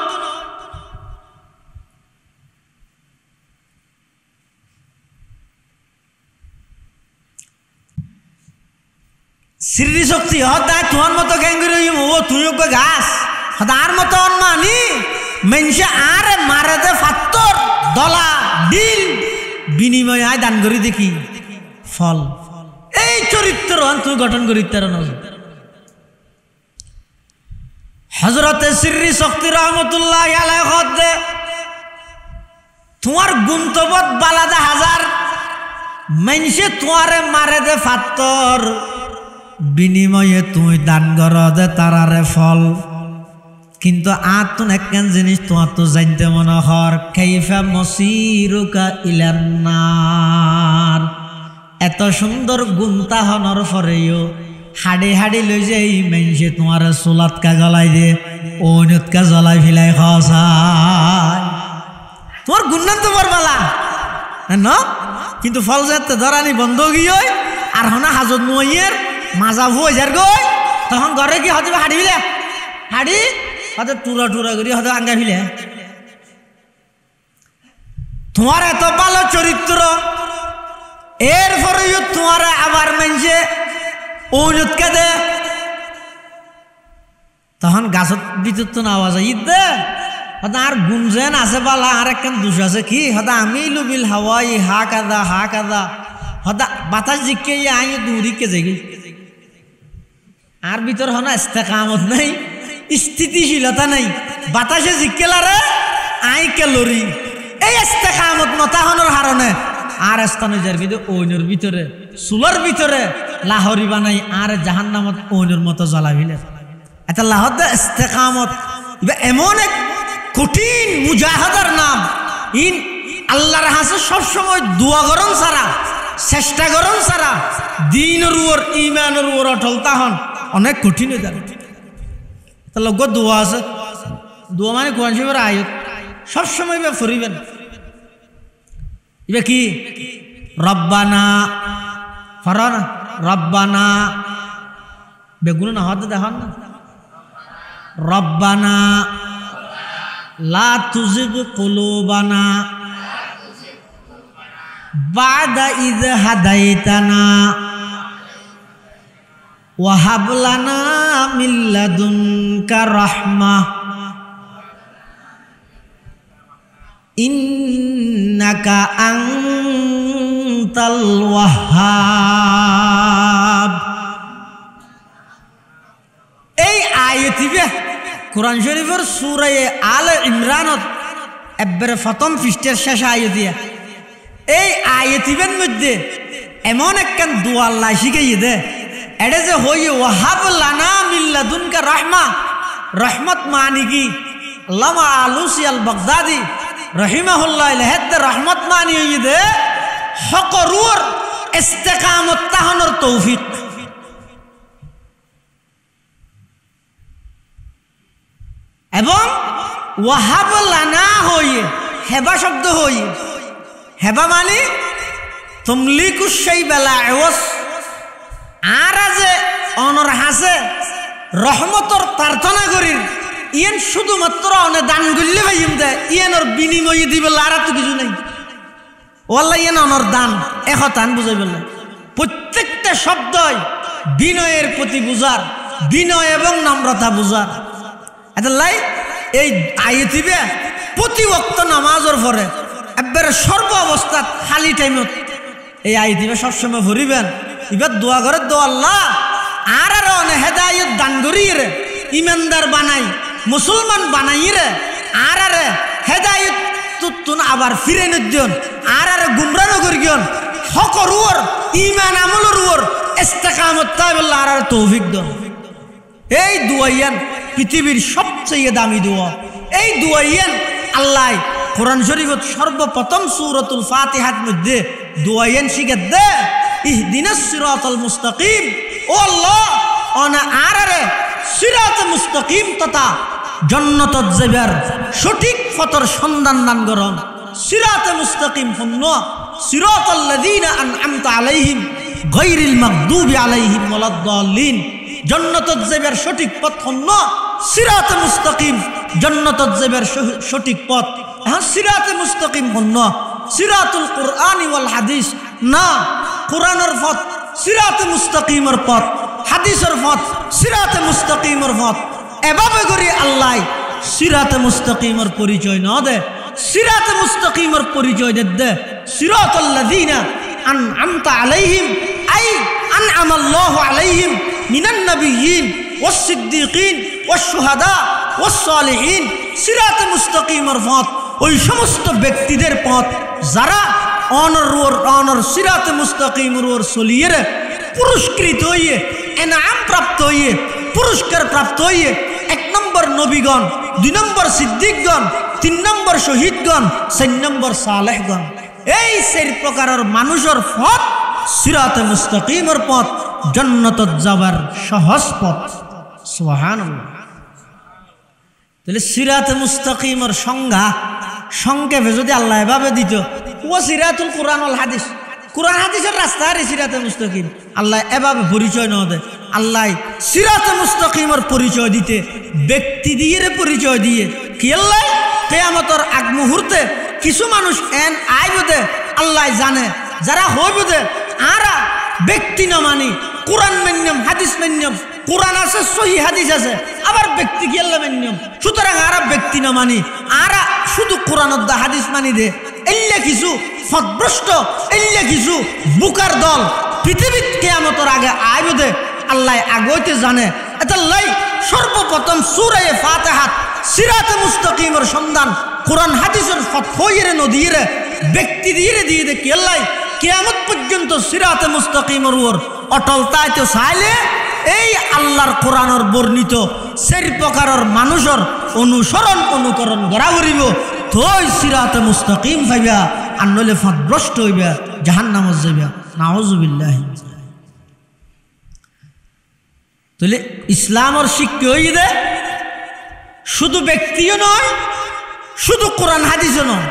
শ্রী শক্তি হদায় তোমার মতো গ্যাঙ্গুরি ও তুই গাছ হদার মতো অন্মানি মেনসে আরে মারে দে ফাত্তর দলা ডিল বিনিময় আয় দান করি দেখি ফল। এই চরিত্র তুই গঠন করি তার হজরতে শ্রী শক্তি রহমতুল্লাহ আলাইহি দে তোমার গুন্তবত বালাদা হাজার মেনসে তোমারে মারে দে ফাত্তর বিনিময়ে তুই দান কর দে তারারে ফল। কিন্তু আতুন একখান জিনিস তোমার তো জানতে মনে হর কাইফা মসিরুকা ইলান্নার এত সুন্দর গুন্তা হনর পরেও হাড়ি হাড়ি লই যে এই মেনসে তোমার চুলাতকা জ্বলাই দে অন্যতকা জ্বলাই ফিলাই খসায় তোমার গুন্নান তো বরবালা ন কিন্তু ফল যাতে ধরানি বন্ধ গিয়ে আর হনা হাজত নইয়ের মাজা ভুয়ে যার গই তখন ঘরে কি হতে হাড়ি ফিলে হাড়ি হয়তো টুরা টুরা করি হয়তো আঙ্গা ফিলে তোমার এত ভালো চরিত্র এরপরেও তোমার আবার মেনছে ঔনতকে দে তখন গাছত ভিতর তো না আওয়াজ ঈদ দে হয়তো আর গুঞ্জেন আছে বালা আর একখান দুষ আছে কি হয়তো আমি লুবিল হাওয়াই হা কাদা হয়তো বাতাস জিকে আই দূরিকে যাই আর ভিতর হনা ইস্তেকামত নাই স্থিতিশীলতা নাই বাতাসে জিকেলারে আই ক্যালোরি এই ইস্তেকামত নতাহনের হারণে আর স্থানে যার কিন্তু ঐনের ভিতরে চুলার ভিতরে লাহরি বানাই আর জাহান্নামত ঐনের মতো জ্বলাবিলে এটা লাহদ ইস্তেকামত এমন এক কঠিন মুজাহাদার নাম ইন আল্লাহর হাসে সবসময় দোয়া গরম ছাড়া চেষ্টা গরম ছাড়া দিনের উপর ইমানের উপর অটল তাহন অনেক কঠিন হয়ে যাবে তাহলে দোয়া আছে দোয়া মানে কোরআন শরীফের আয়াত সবসময় ফুরিবেন ইবে কি রব্বানা ফরানা রব্বানা বেগুন না হতে দেখুন না রব্বানা লা তুজিগ কুলুবানা বাদা ইয হাদাইতানা ওয়া হাব লানা মিন লাদুনকা রাহমাহ ইন্নাকা আনতাল ওয়াহ্হাব। এই আয়াতিবে কোরআন শরীফের সূরা আলে ইমরানত এবারে প্রথম পৃষ্ঠার শেষ আয়াত দিয়া এই আয়াতিবের মধ্যে এমন একখান দোয়া আল্লাহ শিখাইয়ে দে এটা যে হইয়ে ওয়াহাব লানা মিন লাদুনকা রাহমা রহমত মানে কি আল্লামা আলুসি আল বাগদাদি রহিমাহুল্লাহ লেহেদ রহমত মানি হইয়ে দে হকরুর ইস্তেকামত তাহনর তৌফিক এবং ওয়াহাব লানা হইয়ে হেবা শব্দ হইয়ে হেবা মানে তুমলিকুশ শাইবা লা আওয়াস আর যে অনর হাসে রহমতর প্রার্থনা করির ইয়েন শুধুমাত্র অনে দান করলে ভাইম দে ইয়েনর বিনিময়ে দিবে আর তো কিছু নাই ওয়াল্লাহ ইয়েন অনর দান একতান বুঝাই বললেন প্রত্যেকটা শব্দই বিনয়ের প্রতি বুঝার বিনয় এবং নম্রতা বুঝার এটাই এই আয়াতিবে প্রতি ওয়াক্ত নামাজের পরে একবারে সর্ব অবস্থা খালি টাইমত এই আয়াতিবে সবসময় ভরিবেন এবার দোয়া করে দো আল্লাহ আর অনে হেদায়ত দান করিয়ে রে ইমানদার বানাই মুসলমান বানাই রে আর হেদায়ত তুন আবার ফিরে নিজন আর গুমরানো করি গিয়ন হকর উর ইমান আমলের উর ইস্তেকামত তাইবল্লাহ আর তৌফিক দন। এই দুয়াইয়ান পৃথিবীর সবচেয়ে দামি দোয়া এই দুয়াইয়ান আল্লাহ কোরআন শরীফত সর্বপ্রথম সূরাতুল ফাতিহার মধ্যে দুয়াইয়ান শিখে দে ইহদিনাস সিরাতাল মুস্তাকিম ও আল্লাহ অনা আরারে সিরাত মুস্তাকিম তথা জান্নাতত যাবার সঠিক পথের সন্ধান দান করুন সিরাত মুস্তাকিম হন্ন সিরাতাল্লাযীনা আন'আমতা আলাইহিম গায়রিল মাগদুবি আলাইহিম ওয়ালাদ-দাল্লিন জান্নাতত যাবার সঠিক পথ হন্ন সিরাত মুস্তাকিম জান্নাতত যাবার সঠিক পথ হ্যাঁ সিরাত মুস্তাকিম হন্ন সিরাতুল কুরআনি ওয়াল হাদিস না কোরআনের পথ সিরাত মুস্তাকিমের পথ হাদিস হাদিসের পথ সিরাতে মুস্তাকিমের পথ এভাবে করে আল্লাহ সিরাতে মুস্তাকিমের পরিচয় না দে সিরাতে মুস্তাকিমের পরিচয় দে সিরাতাল্লাযীনা আনআমতা আলাইহিম আই আনআমাল্লাহু আলাইহিম মিনান নাবিয়্যিন ওয়াস সিদ্দীকিন ওয়াস শুহাদা ওয়াস সালিহিন সিরাতে মুস্তাকিমের পথ ওই সমস্ত ব্যক্তিদের পথ যারা অনর সিরাতে মুস্তাকিমের ওর চলিয়ে পুরস্কৃত হইয়ে এনাম প্রাপ্ত হইয়ে পুরস্কার প্রাপ্ত হইয়ে 1 নম্বর নবীগণ 2 নম্বর সিদ্দিকগণ 3 নম্বর শহীদগণ 4 নম্বর সালেহগণ এই 4 প্রকারের মানুষের পথ সিরাতে মুস্তাকিমের পথ জান্নাতত যাবার সহজ পথ সুবহানাল্লাহ। তাহলে সিরাতে মুস্তাকিমের সংক্ষেপে যদি আল্লাহ এভাবে দিত ও সিরাতুল কোরআন ওয়াল হাদিস কোরআন হাদিসের রাস্তা আর সিরাতে মুস্তাকিম আল্লাহ এভাবে পরিচয় না দেয় আল্লাহ সিরাতে মুস্তাকিমের পরিচয় দিতে ব্যক্তি দিয়ে পরিচয় দিয়ে কি আল্লাহ কিয়ামতের আগ মুহূর্তে কিছু মানুষ এন আইবদে আল্লাহ জানে যারা হইবদে আরা ব্যক্তি না মানি কোরআন মান্যম হাদিস মান্যম কোরআন আছে সহি হাদিস আছে আবার ব্যক্তি কি আল্লাহ মান্যম সুতরাং আরা ব্যক্তি না মানি আরা শুধু কোরআন দা হাদিস মানি দে এল্লা কিছু ফদভ্রষ্ট এল্লা কিছু বুকার দল পৃথিবীত কিয়ামতের আগে আইবদে আল্লাহ আগইতে জানে এতাল্লাই সর্বপ্রথম সূরা ফাতিহা সিরাতে মুস্তাকিমের সন্ধান কোরআন হাদিসের ফতফায়ে নদীর ব্যক্তি দিয়ে দে কি আল্লাহ কিয়ামত পর্যন্ত সিরাতে মুস্তাকিমের উপর অটল তাইতে চাইলে এই আল্লাহর কোরআনের বর্ণিত 4 প্রকারের মানুষের অনুসরণ অনুকরণ করা করিব তোই সিরাতে মুস্তাকিম পাইবা আর নইলে ফতভ্রষ্ট হইবা জাহান্নামে যাইবা নাউযুবিল্লাহি। তাহলে ইসলামের শিক্ষা হই দে শুধু ব্যক্তিও নয় শুধু কোরআন হাদিসও নয়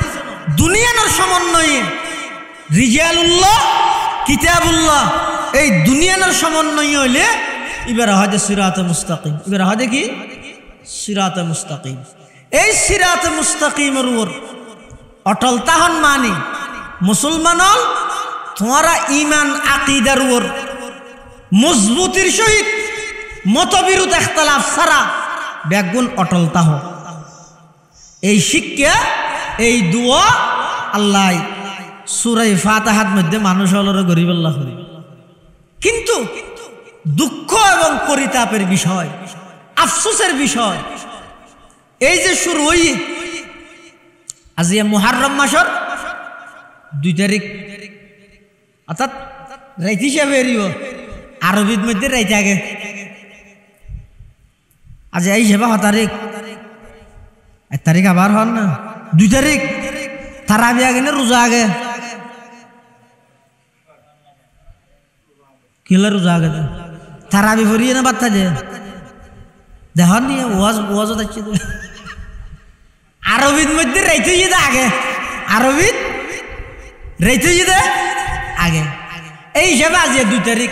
দুনিয়ার সমন্বয়ে রিজালুল্লাহ কিতাবুল্লাহ এই দুনিয়ার সমন্বয় হইলে এবার হয় সিরাতে মুস্তাকিম এবার হয় কি সিরাতে মুস্তাকিম এই সিরাতে মুস্তাকিমের উপর অটল তাহন মানি মুসলমান তোমারা ইমান আকীদার উপর মজবুতির সহিত মতবিরোধ ইখতিলাফ ছাড়া ব্যাগুণ অটল তাহ এই শিক্ষা এই দোয়া আল্লাহ সূরা ফাতিহার মধ্যে মানুষ হলরে গরিব আল্লাহ করি কিন্তু দুঃখ এবং পরিতাপের বিষয় আফসোসের বিষয় এই যে শুরু হই আজ মুহররম মাসের 2 তারিখ অর্থাৎ রাইত হিসাবে এরিব আরবির মধ্যে রাইতে আগে আজ এই সেবা 7 তারিখ 1 তারিখ আবার হন না 2 তারিখ তারাবি আগে না রোজা আগে কিলা রোজা আগে তারাবি ভরিয়ে না বার্তা যে দেখার নিয়ে ওয়াজ যাচ্ছে আরবির মধ্যে রাইতে যেতে আগে আরবির রাইতে যেতে আগে এই হিসাবে আজ 2 তারিখ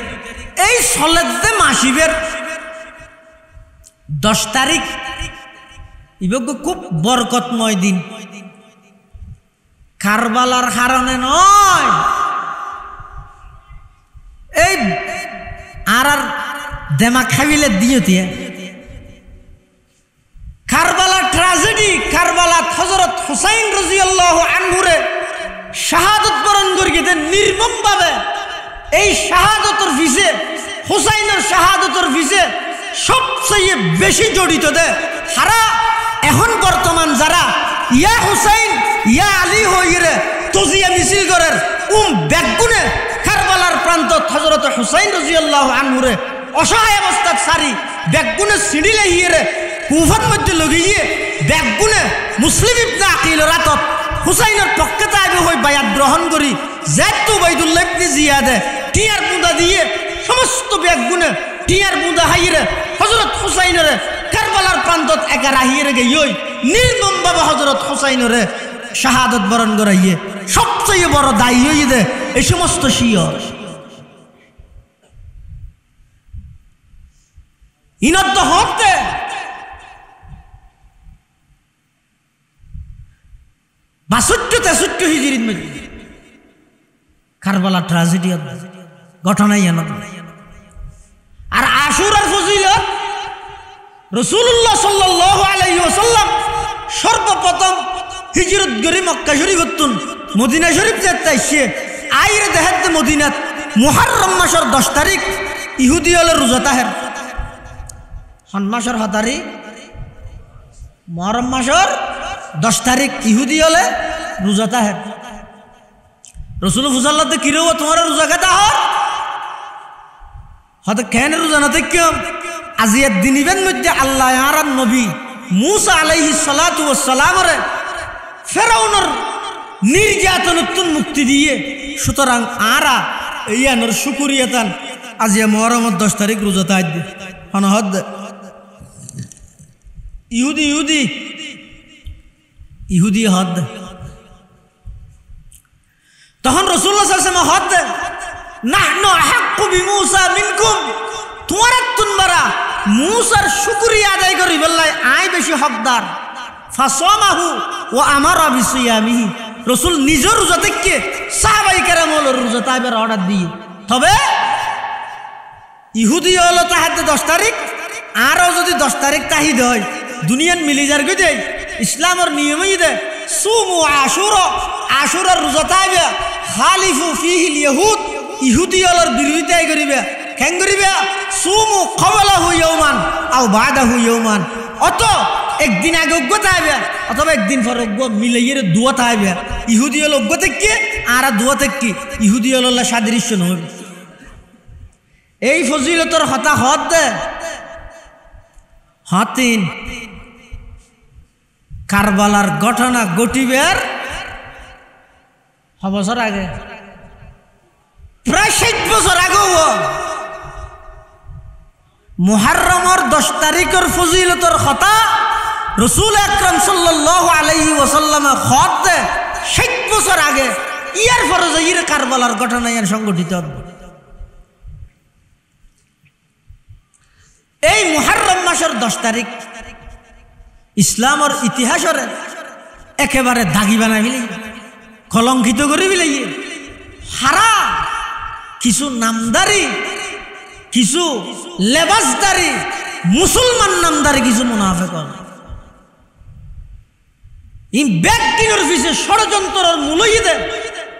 এই সলেতে মাসিবের 10 তারিখ ইবগ খুব বরকতময় দিন কারবালার কারণে নয় এই আর দেমাগ খাবিলে দিয়েতে কারবালার ট্র্যাজেডি কারবালাত হযরত হুসাইন রাদিয়াল্লাহু আনহুরে শাহাদাত বরণ করিতে নির্মমভাবে এই শাহাদাতের পিছে হুসাইনের শাহাদাতের পিছে সবচেয়ে বেশি জড়িত দে হারা এখন বর্তমান যারা ইয়া হুসাইন ইয়া আলী হইরে তজিয়া মিছিল করেন ব্যাগুনে কারবালার প্রান্ত হযরত হুসাইন রাদিয়াল্লাহু আনহুরে অসহায় অবস্থাত সারি ব্যাগুনে সিঁড়িলে হিরে কুফার মধ্যে লগিয়ে ব্যাগুনে মুসলিম ইবনে আকিল রাতত হুসাইনের পক্ষে তাইবে হই বায়াত গ্রহণ করি জাত উবাইদুল্লাহ ইবনে জিয়াদে টিয়ার বুঁদা দিয়ে সমস্ত ব্যাগুনে টিয়ার বুঁদা হাইরে হযরত হুসাইনের কারবালার প্রান্তত একা রাহিয়ে গিয়ে নির্মমভাবে হযরত হুসাইনের শাহাদত বরণ করাইয়ে সবচেয়ে বড় দায়ী হয়ে দে এই সমস্ত শিয়া ইনত হতে বাষট্টি হিজরির মধ্যে কারবালা ট্র্যাজেডি ঘটনাই আর রাসূলুল্লাহ সাল্লাল্লাহু আলাইহি ওয়াসাল্লাম সর্বপ্রথম হিজরত করে মক্কা শরীফতুন মদিনা শরীফ যাইছে আইরে দেহাতে মদিনাত মুহররম মাসের 10 তারিখ ইহুদি হল রোজা তাহের হন মাসের 7 তারিখ মুহররম মাসের 10 তারিখ ইহুদি হলে রোজা তাহের রাসূল ফুসাল্লাতে কি রো তোমার রোজা কথা হর হতে কেন রোজা না থেকে আজিয়াত দিনিবেন মধ্যে আল্লাহ আর নবী মুসা আলাইহিস সালাতু ওয়াস সালাম রে ফেরাউনের নির্যাতনতুন মুক্তি দিয়ে সুতরাং আরা ইয়ানোর শুকরিয়াতান আজিয়া মুহররমের 10 তারিখ রোজা তাই হন হদ ইহুদি হদ তখন রাসূলুল্লাহ সাল্লাল্লাহু আলাইহি ওয়াসাল্লাম হদ নাহনু আহাক্কু বিমূসা মিনকুম তোমার তুনবারা মুসার শুকরিয়া আদায় করি বললাই আই বেশি হকদার ফাসামাহু ওয়া আমারা বিসিয়ামিহি রাসূল নিজের রোজা থেকে সাহাবায়ে কেরামের রোজা তাইবার অর্ডার দিয়ে তবে ইহুদি হলো তাহাতে 10 তারিখ আরও যদি 10 তারিখ তাহিদ হয় দুনিয়ান মিলি যার গই দেয় ইসলামের নিয়মই দে সুমু আশুরার রোজা তাইবে খালিফু ফিহিল ইহুদ ইহুদি হলোর বিরোধিতা করিবে কেন করিবে সুমু ক্বাবলাহু ইয়াওমান আও বাদাহু ইয়াওমান অত একদিন আগে অজ্ঞ তাইবে অথবা একদিন পর অজ্ঞ মিলাইয়ের দোয়া তাইবে ইহুদি হলো অজ্ঞ থেকে আর দোয়া থেকে ইহুদি হলো সাদৃশ্য নয় এই ফজিলতর হতা হদ দে হাতিন কারবালার ঘটনা ঘটিবের বছর আগে প্রায় 60 বছর আগে মুহররমের 10 তারিখের ফজিলতর কথা রাসূল আকরাম সাল্লাল্লাহু আলাইহি ওয়াসাল্লাম খত 60 বছর আগে ইয়ার ফরজ ইর কারবালার ঘটনা ইয়ার সংগঠিত এই মুহররম মাসের 10 তারিখ ইসলামের ইতিহাসের একেবারে দাগি বানাই ফেলি কলঙ্কিত করে ফেলি হারা কিছু নামদারি কিছু লেবাসদারি মুসলমান নামদারি কিছু মুনাফিক এই ব্যক্তির পিছে ষড়যন্ত্রের মূলইদে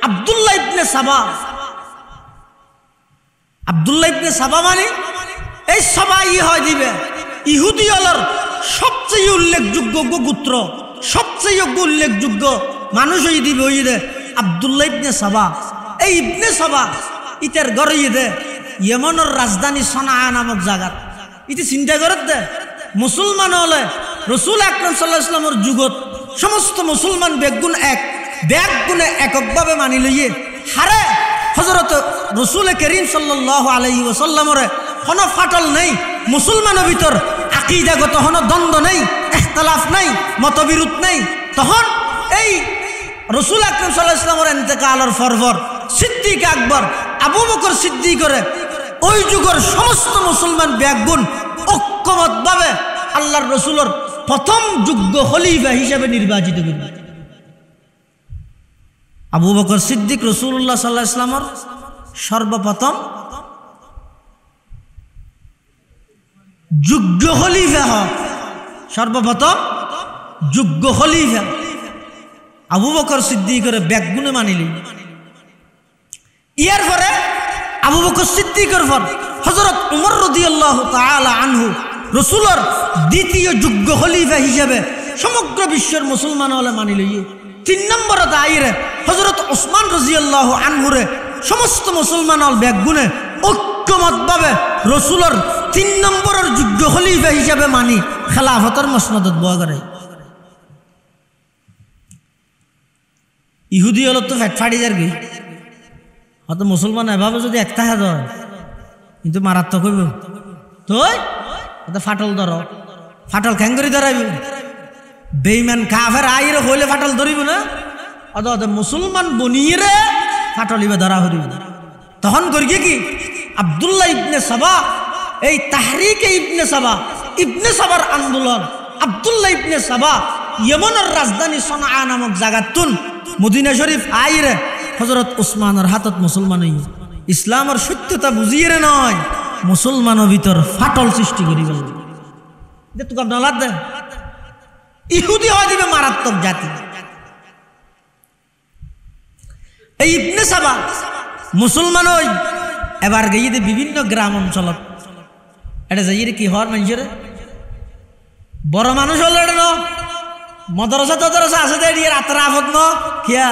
আব্দুল্লাহ ইবনে সাবা মানে এই সবাই হয় দিবে ইহুদি হলর সবচেয়ে উল্লেখযোগ্য গোত্র সবচেয়ে উল্লেখযোগ্য মানুষ হয়ে দিবে ওই দে আব্দুল্লাহ ইবনে সাবা এই ইবনে সাবা ইতার গড় দে ইয়েমনের রাজধানী সনা নামক জায়গা ইতি চিন্তা করত দে মুসলমান হলে রাসূল আকরাম সাল্লাল্লাহু আলাইহি ওয়াসাল্লামের যুগত সমস্ত মুসলমান ব্যাগুনে এককভাবে মানি লইয়ে হারে হযরত রাসূল করিম সাল্লাল্লাহু আলাইহি ওয়াসাল্লামের কোনো ফাটল নেই মুসলমানের ভিতর আকীদাগত কোনো দ্বন্দ্ব নেই ইখতিলাফ নেই মতবিরোধ নেই তখন এই রাসূল আকরাম সাল্লাল্লাহু আলাইহি ওয়াসাল্লামের ইন্তেকালের পরপর সিদ্দিক আকবর আবু বকর সিদ্দিকের ওই যুগের সমস্ত মুসলমান ব্যাগুন ঐক্যবদ্ধভাবে আল্লাহর রাসূলের প্রথম যোগ্য খলিফা হিসেবে নির্বাচিত করলেন আবু বকর সিদ্দিক রাসূলুল্লাহ সাল্লাল্লাহু আলাইহি ওয়াসাল্লামের সর্বপ্রথম যোগ্য খলিফা সর্বপ্রথম যোগ্য খলিফা আবু বকর সিদ্দিকের ব্যাগুনে মানিলি ইয়ার পরে আবু বকর সিদ্দিকের পর হযরত উমর রাদিয়াল্লাহু তাআলা আনহু রাসূলের দ্বিতীয় যোগ্য খলিফা হিসেবে সমগ্র বিশ্বের মুসলমান হলে মানি লইয়ে 3 নম্বরে আইরে হযরত ওসমান রাদিয়াল্লাহু আনহুরে সমস্ত মুসলমান হল ব্যাগুনে ঐক্যমতভাবে রাসূলের 3 নম্বরের যোগ্য খলিফা হিসেবে মানি খেলাফতের মসনদত বয়া করে ইহুদি হল তো ফ্যাট ফাড়ি যার গই হয়তো মুসলমান এভাবে যদি একটা হাত হয় কিন্তু মারাত্মক হইব তো ফাটল ধর ফাটল খ্যাঙ্গরি ধরাইব বেইমান কাফের আইরে হইলে ফাটল ধরিব না অত মুসলমান বনিয়ে ফাটলিবে ধরা হইব তখন করি কি আব্দুল্লাহ ইবনে সাবা এই তাহরিকে ইবনে সাবার আন্দোলন আব্দুল্লাহ ইবনে সাবা ইয়েমেনের রাজধানী সনা নামক জায়গাতুন মদিনা শরীফ আইরে হযরত ওসমানের হাতত মুসলমান ইসলামের সত্যতা বুঝিয়ে নয় মুসলমানের ভিতর ফাটল সৃষ্টি করি যে তুই নলাদ দে ইহুদি হওয়া দিবে মারাত্মক জাতি। এই ইবনে সাবা মুসলমান ওই এবার গিয়ে বিভিন্ন গ্রাম অঞ্চলত এটা যাই কি হওয়ার মানুষের বড় মানুষ হল এটা ন মদরসা তদরসা আছে দিয়ে আত্রা আফত ন কিয়া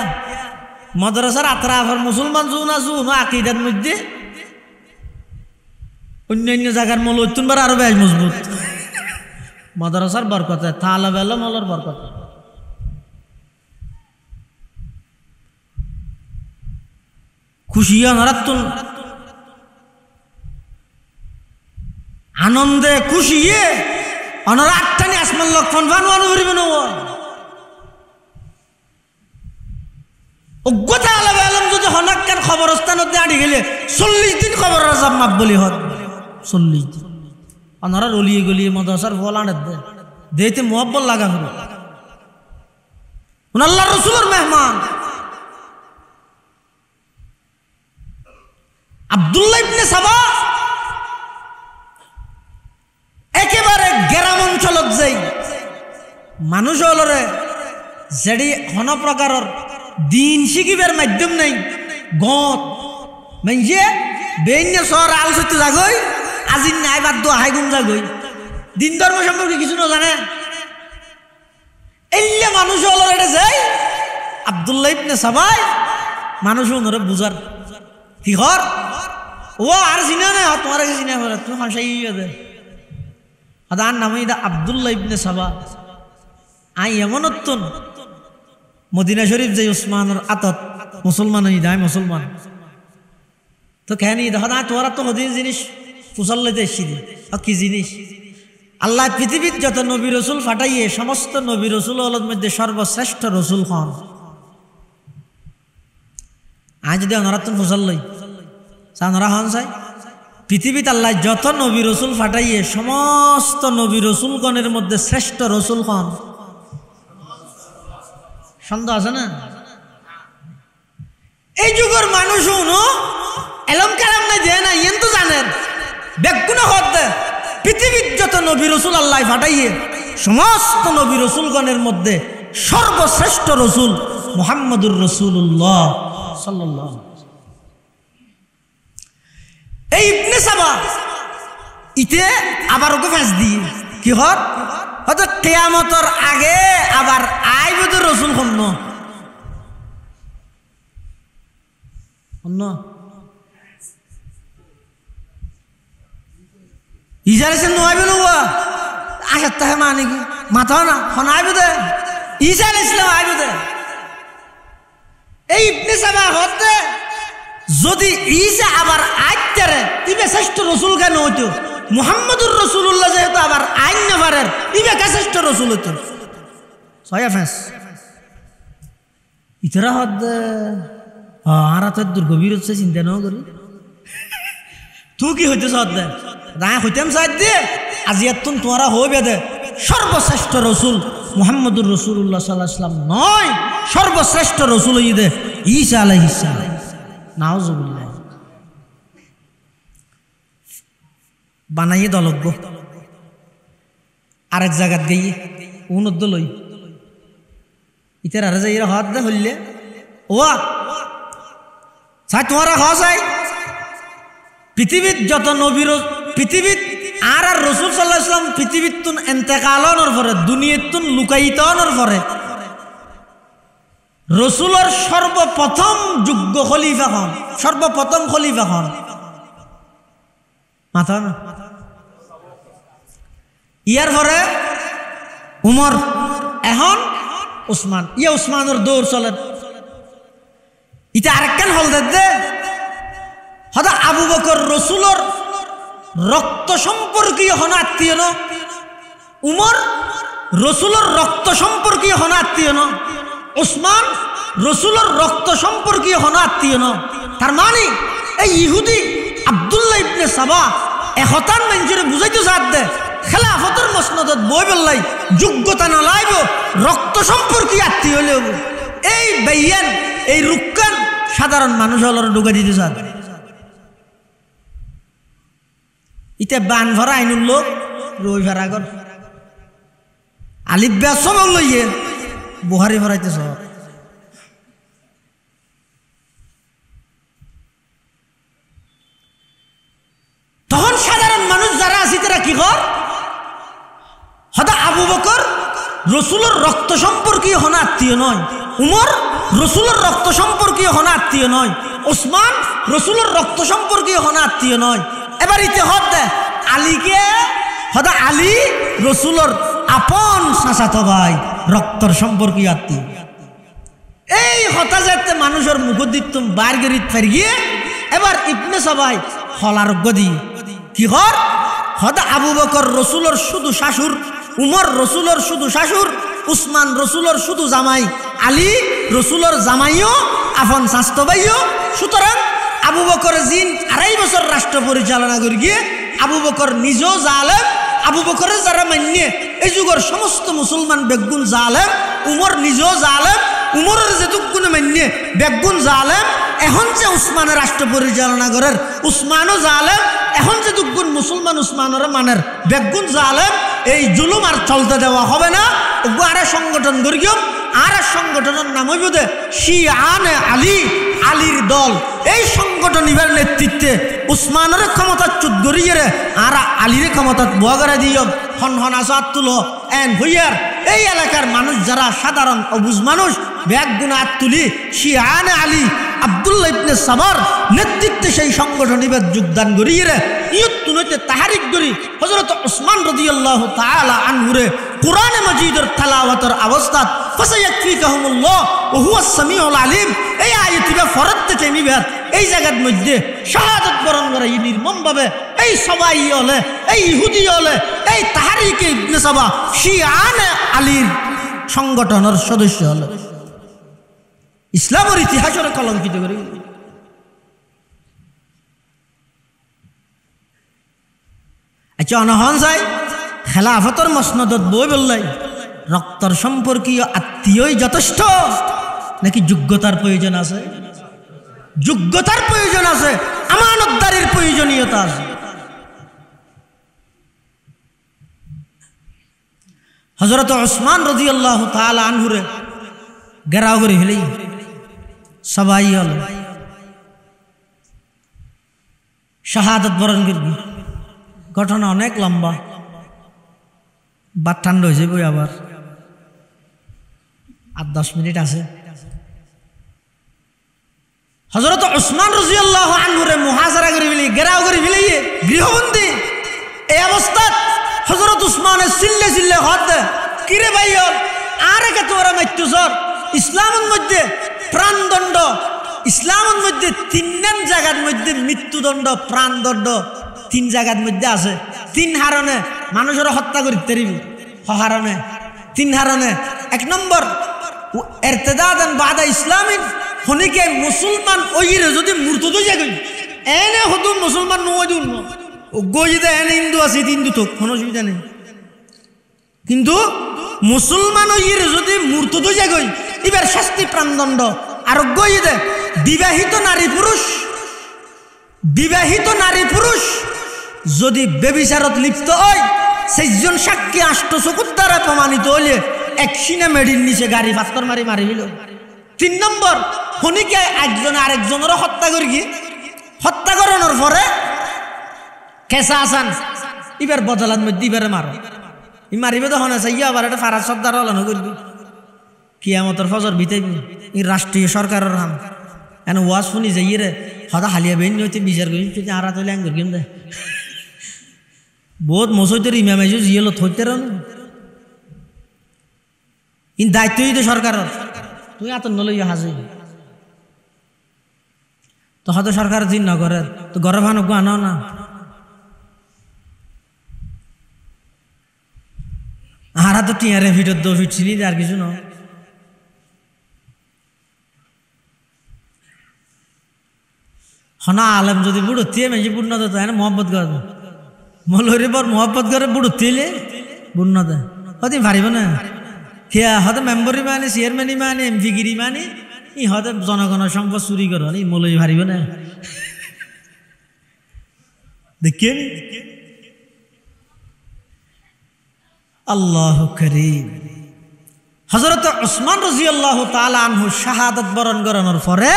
মদরসার আত্রা আফর মুসলমান জু না জু না আকিদার মধ্যে অন্যান্য জায়গার মল বার আরো বেশ মজবুত মাদ্রাসার বরকতে তালেব ইলম হলোর বরকতে। খুশি অনারাত্তুন আনন্দে খুশিয়ে অনারা আটটানি আসমান লক্ষণ ফানওয়ানো করিবেন অজ্ঞতা আলাপ আলম যদি হনাক্কার খবরস্থানতে আড়ি গেলে 40 দিন খবর রাজাব মাপ বলি হত 40 দিন অনারা রলিয়ে গলিয়ে মাদ্রাসার ফল আনে দেতে মোহাব্বত লাগা হলো আল্লাহ রসুলের মেহমান আব্দুল্লাহ ইবনে সাবা একেবারে গ্রাম অঞ্চলত যাই মানুষ হলরে যেটি হন প্রকারের দিন শিখিবার মাধ্যম নেই গত মানে বেন্য শহর আলোচিত জাগই আজি নাই বাদ হাই গুম জাগই দিন ধর্ম সম্পর্কে কিছু না জানে এলে মানুষ হলো এটা যাই আব্দুল্লাহ ইবনে সাবাই মানুষ ওনারে বুঝার কি হর ও আর চিনা না তোমার কাছে চিনা বলে তুমি হাসাই দে আদার নাম আব্দুল্লাহ ইবনে সাবা আই এমন অত্যন মদিনা শরীফ যে উসমানের আতত মুসলমান দায় মুসলমান তো কেন দেখো না তোরা তো হদিন জিনিস পুষাল্লাইতে এসছি কি জিনিস আল্লাহ পৃথিবীর যত নবী রসুল ফাটাইয়ে সমস্ত নবী রসুল হলের মধ্যে সর্বশ্রেষ্ঠ রসুল হন আজ যদি ওনারা তো পুষাল্লাই ওনারা হন চাই পৃথিবীতে আল্লাহ যত নবী রসুল ফাটাইয়ে সমস্ত নবী রসুলগণের মধ্যে শ্রেষ্ঠ রসুল হন সন্দেহ আছে না এই যুগের মানুষ এলম কালাম নাই যে না ইয়েন তো জানেন বেগুনা হদ পৃথিবীর যত নবী রসুল আল্লাহ ফাটাইয়ে সমস্ত নবী রসুলগণের মধ্যে সর্বশ্রেষ্ঠ রসুল মুহাম্মদুর রাসূলুল্লাহ সাল্লাল্লাহু এই ইবনে সাবা ইতে আবার ওকে ফাঁস দিয়ে কি হর হয়তো কিয়ামতের আগে আবার আইবুদুর রসুল খন্ন অন্য ইজারেছে নয় নুয়া আসার তাহে মানে কি মাথা না হন আইবুদে ইসার ইসলাম আইবুদে এই ইবনে সাবা হতে যদি ঈসা আবার আইতারে ইবে শ্রেষ্ঠ রসুল কেন হইতো মুহাম্মদুর রাসূলুল্লাহ যেহেতু আবার আইন না পারেন ইবে কে শ্রেষ্ঠ রসুল হইতো ছয় ফেস ইতরা হদ আর তো দুর্গভীর হচ্ছে চিন্তা নাও করি তুই কি হইতে সদ দে দায় হইতাম সাইড দে আজি এতন তোরা হইবে দে সর্বশ্রেষ্ঠ রসুল মুহাম্মদুর রাসূলুল্লাহ সাল্লাল্লাহু আলাইহি ওয়াসাল্লাম নয় সর্বশ্রেষ্ঠ রসুল হই দে ঈসা আলাইহিস সালাম নাউজুবিল্লাহ বানাইয়ে দলজ্ঞ আরেক জায়গাত গিয়ে উন্নদ লই ইতার আর যাই হাত দে হইলে ওয়া চাই তোমারা খাওয়া চাই পৃথিবীর যত নবীর পৃথিবীর আর আর রসুল সাল্লাল্লাহু আলাইহি ওয়াসাল্লাম পৃথিবীর তুন এন্তেকালনের পরে দুনিয়ার তুন লুকায়িতনের পরে রসুলের সর্বপ্রথম যোগ্য খলিফা হন সর্বপ্রথম খলিফা হন মাথা না ইয়ার পরে উমর এখন উসমান উসমানের দৌড় চলে ইটা আরেকখান হল দে হদা আবু বকর রসুলের রক্ত সম্পর্কীয় হন আত্মীয় ন উমর রসুলের রক্ত সম্পর্কীয় হন আত্মীয় ন উসমান রসুলের রক্ত সম্পর্কীয় হন আত্মীয় ন তার মানে এই ইহুদি আব্দুল্লাহ ইবনে সাবা এহতান মানুষের বুঝাইতে সাথ দে খেলাফতের মসনদত বই বললাই যোগ্যতা না লাইব রক্ত সম্পর্কীয় আত্মীয় হলেও এই বেয়ান এই রুক্কান সাধারণ মানুষ হলার ঢুকা দিতে সাথ ইতে বান ভরা আইনুর লোক রই ভরা কর আলিফ বে সব লইয়ে বুহারি ভরাইতেছ। তখন সাধারণ মানুষ যারা আছে তারা কি কর, হয়তো আবু বকর রসুলের রক্ত সম্পর্কীয় হন আত্মীয় নয়, উমর রসুলের রক্ত সম্পর্কীয় হন আত্মীয় নয়, ওসমান রসুলের রক্ত সম্পর্কীয় হন আত্মীয় নয়। এবার ইতে হতে আলীকে হয়তো আলী রসুলের আপন চাচাতো ভাই, রক্তর সম্পর্কীয় আত্মীয়। এই হতা যাতে মানুষের মুখদিত বার গেরিত ফের গিয়ে এবার ইবনে সবাই হলারোগ্য দিয়ে কি হর, হয়তো আবু বকর রসুলের শুধু শাশুর, উমর রসুলের শুধু শাশুর, উসমান রসুলের শুধু জামাই, আলী রসুলের জামাইও আপন স্বাস্থ্য ভাইও। সুতরাং আবু বকর জিন 2.5 বছর রাষ্ট্র পরিচালনা করে গিয়ে আবু বকর নিজেও জালেম, আবু বকরের যারা মান্য এই যুগের সমস্ত মুসলমান বেগুন জালেম, উমর নিজেও জালেম, উমরের যেটুকুনে মান্য বেগুন জালেম। এখন যে উসমানের রাষ্ট্র পরিচালনা করেন উসমানও জালেম, এখন যে দুগুণ মুসলমান উসমানের মানের বেগুন জালেম। এই জুলুম আর চলতে দেওয়া হবে না। আরে সংগঠন গড়িও, আর সংগঠনের নাম হইব দে শিয়ানে আলী, আলীর দল। এই সংগঠন ইবার নেতৃত্বে উসমানের ক্ষমতা চুত গড়িয়ে আর আলীর ক্ষমতা বুয়া করে দিও। হন হন আসাদ তুলো এন ভইয়ার এই এলাকার মানুষ যারা সাধারণ অবুজ মানুষ বেগুন আত তুলি শিয়ানে আলী আব্দুল্লাহ ইবনে সাবার নেতৃত্বে সেই সংগঠন ইবার যোগদান করিয়ে ইয়ুত্তুনতে তাহারিক করি হযরত ওসমান রাদিয়াল্লাহু তাআলা আনহুরে কুরআনে মাজিদের তেলাওয়াতের অবস্থাত ফাসায়াকফিকাহুমুল্লাহ ওয়া হুয়াস সামিউল আলিম। এই আয়াতিবা ফরত থেকে নিবাত এই জায়গার মধ্যে শাহাদাত বরণ করে নির্মমভাবে এই সবাই হলে এই ইহুদি হলে এই তাহারিকে ইবনে সাবা শিয়ানে আলীর সংগঠনের সদস্য হলে ইসলামের ইতিহাসের কলঙ্কিত করে। আচ্ছা অনহন যাই খেলাফতর মসনদত বই বললাই রক্তর সম্পর্কীয় আত্মীয়ই যথেষ্ট নাকি যোগ্যতার প্রয়োজন আছে? যোগ্যতার প্রয়োজন আছে, আমানতদারির প্রয়োজনীয়তা আছে। হযরত ওসমান রাদিয়াল্লাহু তাআলা আনহুরে ঘেরাও করে ফেলি সবাই হল শাহাদাত বরণ করবি। ঘটনা অনেক লম্বা, বাদ ঠান্ডা হয়ে যাবে আবার 8-10 মিনিট আছে। হযরত ওসমান রাদিয়াল্লাহু আনহুরে মুহাজারা করে ফেলি, ঘেরাও করে ফেলি, গৃহবন্দী। এই অবস্থাত হযরত ওসমানের চিল্লে চিল্লে হদ কিরে ভাই আর একে তোরা মৃত্যুসর ইসলামের মধ্যে প্রাণদণ্ড, ইসলামের মধ্যে 3 জায়গার মধ্যে মৃত্যুদণ্ড প্রাণদণ্ড 3 জায়গার মধ্যে আছে। 3 হারণে মানুষের হত্যা করিতে পারিবি, হারণে 3 হারণে। 1 নম্বর ইরতিদাদান বাদা ইসলামিন, হনিকে মুসলমান ওইরে যদি মুরতাদ হয়ে যায় এনে হতো মুসলমান নয় দিন গইদে এনে হিন্দু আছে হিন্দু তো কোনো অসুবিধা নেই, কিন্তু মুসলমান ওইরে যদি মুরতাদ হয়ে যায় এবার শাস্তি প্রাণদণ্ড। আর গইদে বিবাহিত নারী পুরুষ যদি বেবিচারত লিপ্ত হয় 6 জন সাক্ষী 8 চকুর দ্বারা প্রমাণিত হলে 1 সিনে মেডির নিচে গাড়ি পাথর মারি মারিল। 3 নম্বর হনিকে একজন আরেকজনেরও হত্যা করি গিয়ে হত্যা করানোর পরে কেসা আসান এবার বদলার মধ্যে এবারে মারো ই মারিবে তখন আছে ইয়া আবার একটা ফারাজ সর্দার হলানো করবি কিয়ামতের ফজর বিতাইব। ই রাষ্ট্রীয় সরকারের হাম এন ওয়াজ শুনি যাইয়ে রে হদা হালিয়া বেন হইতে বিচার করি আরা তৈলে আঙ্গুর কিম দে বহুত মসজিদের ইমাম আইসো জিয়েলো থইতে রান ইন দায়িত্বই তো সরকারের, তুই এত নলইয়া হাজি তো হয়তো সরকার দিন না করে তো ঘরে ভানো আনো না। আরা তো টিয়ারে ভিতর দো ফিটছিলি আর কিছু না। হনা আলম যদি বুড়ো দিয়ে মেজি বুড়না দে তাই মোহাম্মত কর মলরে বর মোহাম্মত করে বুড়ো তিলে বুড়না দে হতে পারিব না। খেয়া হতে মেম্বরি মানে চেয়ারম্যানই মানে এমপিগিরি মানে ই হতে জনগণের সম্পদ চুরি কর ই মলই পারিব না। দেখেন আল্লাহু করিম। হযরত উসমান রাদিয়াল্লাহু তাআলা আনহু শাহাদাত বরণ করানোর পরে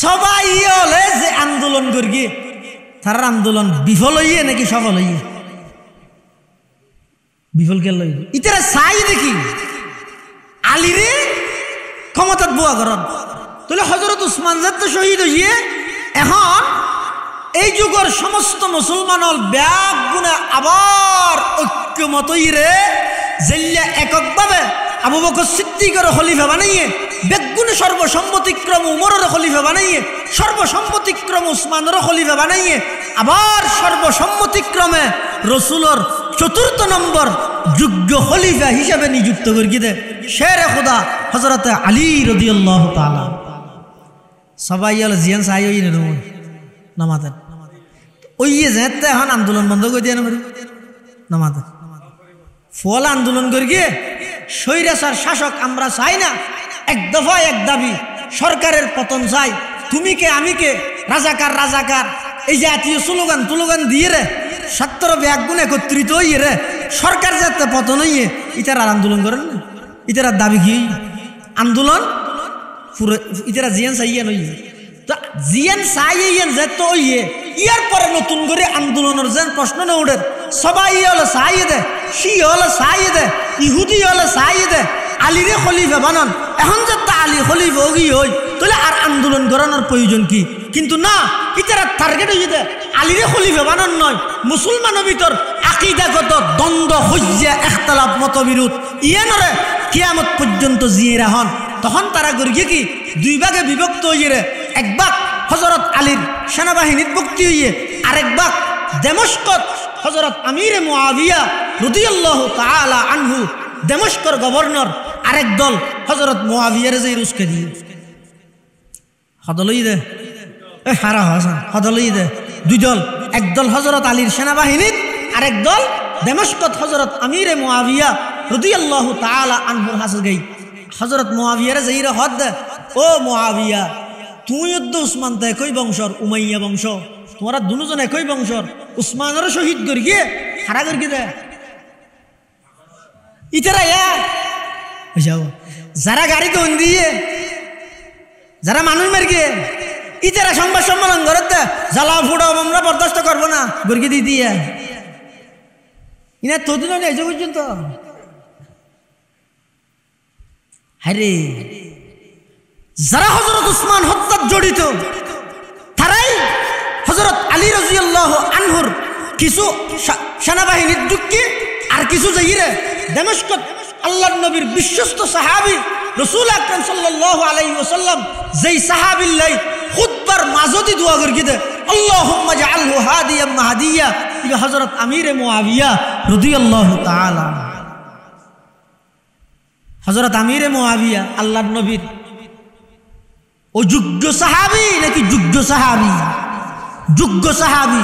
সবাই হলে যে আন্দোলন করি, তার আন্দোলন বিফল হইয়ে নাকি সফল হইয়ে? বিফল কে লই ইতারা চাই দেখি আলীরে ক্ষমতাত বুয়া করন। তাহলে হযরত উসমান যাতে শহীদ হইয়ে এখন এই যুগের সমস্ত মুসলমান ব্যাগ গুণে আবার ঐক্যমত হইরে জেল্লা এককভাবে আবু বকর সিদ্দিকের খলিফা বানাইয়ে, বেগুনে সর্বসম্মতিক্রম উমরের খলিফা বানাইয়ে, সর্বসম্মতিক্রম উসমানের খলিফা বানাইয়ে, আবার সর্বসম্মতিক্রমে রসুলের ৪র্থ নম্বর যোগ্য খলিফা হিসাবে নিযুক্ত করি দে শেরে খুদা হযরত আলী রাদিয়াল্লাহু তাআলা। সবাই জিয়ান চাই ওই নামাতেন ওই যেতে এখন আন্দোলন বন্ধ করে দিয়ে নামাতেন ফল আন্দোলন করি গিয়ে স্বৈরাচার শাসক আমরা চাই না, এক দফা এক দাবি, সরকারের পতন চাই। তুমি কে আমি কে, রাজাকার রাজাকার, এই জাতীয় স্লোগান তুলোগান দিয়ে রে ৭০ ব্যাগ গুণ একত্রিত হইয়ে রে সরকার যাতে পতন হইয়ে ইতারা আন্দোলন করেন না। ইতারা দাবি কি আন্দোলন পুরো ইতারা জিয়ান চাইয়ে নই তো জিয়ান চাইয়েন যে তো ইয়ে ইয়ার পরে নতুন করে আন্দোলনের যেন প্রশ্ন না উঠে। সবাই হলে চাইয়ে দে, শি হলে চাইয়ে দে, ইহুদি হলে চাইয়ে দে আলীরে খলিফা বানান। এখন যাতে আলী খলিফা হই হই তাহলে আর আন্দোলন করানোর প্রয়োজন কি? কিন্তু না, ইতারা টার্গেট হয়ে দে আলীরে খলিফা বানান নয়, মুসলমানের ভিতর আকীদাগত দ্বন্দ্ব হজ্জা ইখতিলাফ মতবিরোধ ইয়ে নরে কিয়ামত পর্যন্ত জিয়ে রাহন। তখন তারা করি কি দুই ভাগে বিভক্ত হইয়ে এক ভাগ হযরত আলীর সেনাবাহিনীর ভক্তি হইয়ে, আরেক ভাগ দমস্কত হযরত আমিরে মুআবিয়া রাদিয়াল্লাহু তাআলা আনহু দমস্কর গভর্নর, আরেক দল হযরত মুআবিয়ার যে রুসকে দিয়ে হদলই দে হারা হাসান হদলই দে দুই দল, এক দল হযরত আলীর সেনাবাহিনীর, আরেক দল দমস্কত হযরত আমিরে মুআবিয়া রাদিয়াল্লাহু তাআলা আনহুর হাসে গই। হযরত মুআবিয়ার যাইরা হদ দে, ও মুআবিয়া তুই তো উসমান তো একই বংশর, উমাইয়া বংশ, তোমরা দুজন একই বংশর, উসমানের শহীদ করি গিয়ে হারা করি দে ইতারা যাও যারা গাড়ি দন দিয়ে যারা মানুষ মার গিয়ে ইতারা সংবাদ সম্মেলন করতে জ্বালাও ফুটাও আমরা বরদাস্ত করবো না গড়ি দিয়ে দিয়ে ইনা তোদিন নেই যে পর্যন্ত। হায়রে যারা হযরত উসমান হত্যায় জড়িত তারাই হযরত আলী রাদিয়াল্লাহু আনহুর কিছু সেনাবাহিনীর যুক্তি আর কিছু যাইরে দমস্কত আল্লাহর নবীর বিশ্বস্ত সাহাবী রাসূল আকরাম সাল্লাল্লাহু আলাইহি ওয়াসাল্লাম যেই সাহাবীল্লাই খুতবার মাঝদি দোয়া করি দে আল্লাহুম্মা জাআলহু হাদিয়াম মাহদিয়া, ইবা হযরত আমিরে মুআবিয়া রাদিয়াল্লাহু তাআলা। হযরত আমিরে মুআবিয়া আল্লাহর নবীর অযোগ্য সাহাবী নাকি যোগ্য সাহাবী? যোগ্য সাহাবী।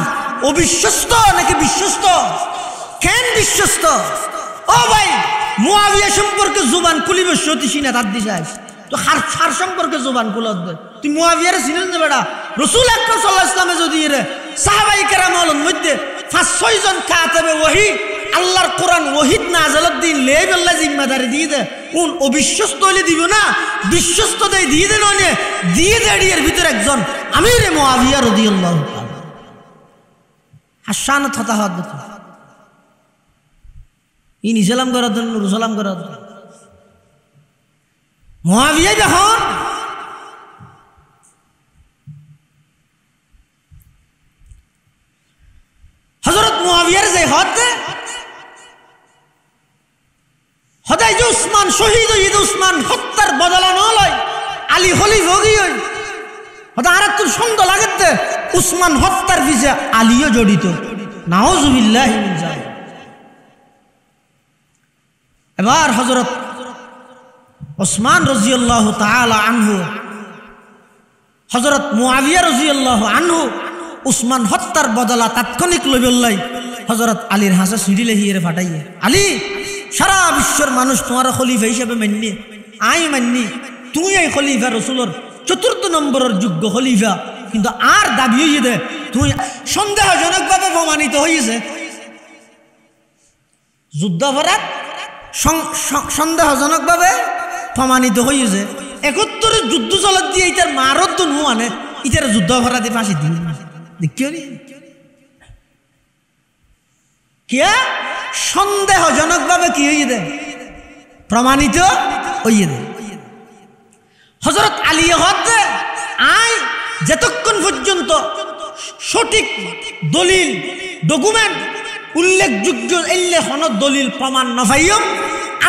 অবিশ্বস্ত নাকি বিশ্বস্ত? কেন বিশ্বস্ত? ও ভাই মুআবিয়া সম্পর্কে জুবান খুলিবে সতী সিনা তার দিশায় তো হার সম্পর্কে জুবান খুলত দে। তুই মুআবিয়ারে চিনেন না বেটা? রাসূল আকরাম সাল্লাল্লাহু আলাইহি ওয়াসাল্লামে যদি রে সাহাবায়ে কেরামের মধ্যে ৫-৬ জন কাতেবে ওহী আল্লাহর কোরআন ওহিদ নাযিলের দিন লেব আল্লাহ জিম্মাদারি দিয়ে দে, কোন অবিশ্বস্ত হলে দিব না, বিশ্বস্ত দেয় দিয়ে দে নয় দিয়ে দে। এর ভিতরে একজন আমিরে মুআবিয়া রাদিয়াল্লাহু তাআলা হাসান থতা হদ ইনি সালাম করার জন্য নুর সালাম করার মুআবিয়া যখন হযরত মুআবিয়ার যে হদ হদাই যে উসমান শহীদ হই, উসমান হত্যার বদলা নয় আলী খলিফা হই হদা আর একটু সন্দেহ লাগতে উসমান হত্যার পিছে আলীও জড়িত। নাউজুবিল্লাহি মিন যালিক। এবার হযরত উসমান রাদিয়াল্লাহু তাআলা আনহু হযরত মুআবিয়া রাদিয়াল্লাহু আনহু উসমান হত্যার বদলা তাৎক্ষণিক লইবল্লাই হযরত আলীর হাসা সিঁড়িলে হিয়ে ফাটাইয়ে, আলী সারা বিশ্বের মানুষ তোমার খলিফা হিসেবে মাননি, আই মাননি, তুই এই খলিফা রসুলের ৪র্থ নম্বরের যোগ্য খলিফা, কিন্তু আর দাবি হইয়ে দে তুই সন্দেহজনকভাবে প্রমাণিত হয়েছে যুদ্ধাপরাধ সন্দেহজনকভাবে প্রমাণিত হয়েছে 71 যুদ্ধ চলত দিয়ে ইটার মারত তো নুয়ানে ইটার যুদ্ধাপরাধে ফাঁসি দিন দেখিও নি কিয়া সন্দেহজনকভাবে কি হইয়ে দেয় প্রমাণিত হইয়ে দেয় হযরত আলী হতে আয় যতক্ষণ পর্যন্ত সঠিক দলিল ডকুমেন্ট উল্লেখযোগ্য এলে হনদ দলিল প্রমাণ নফাইম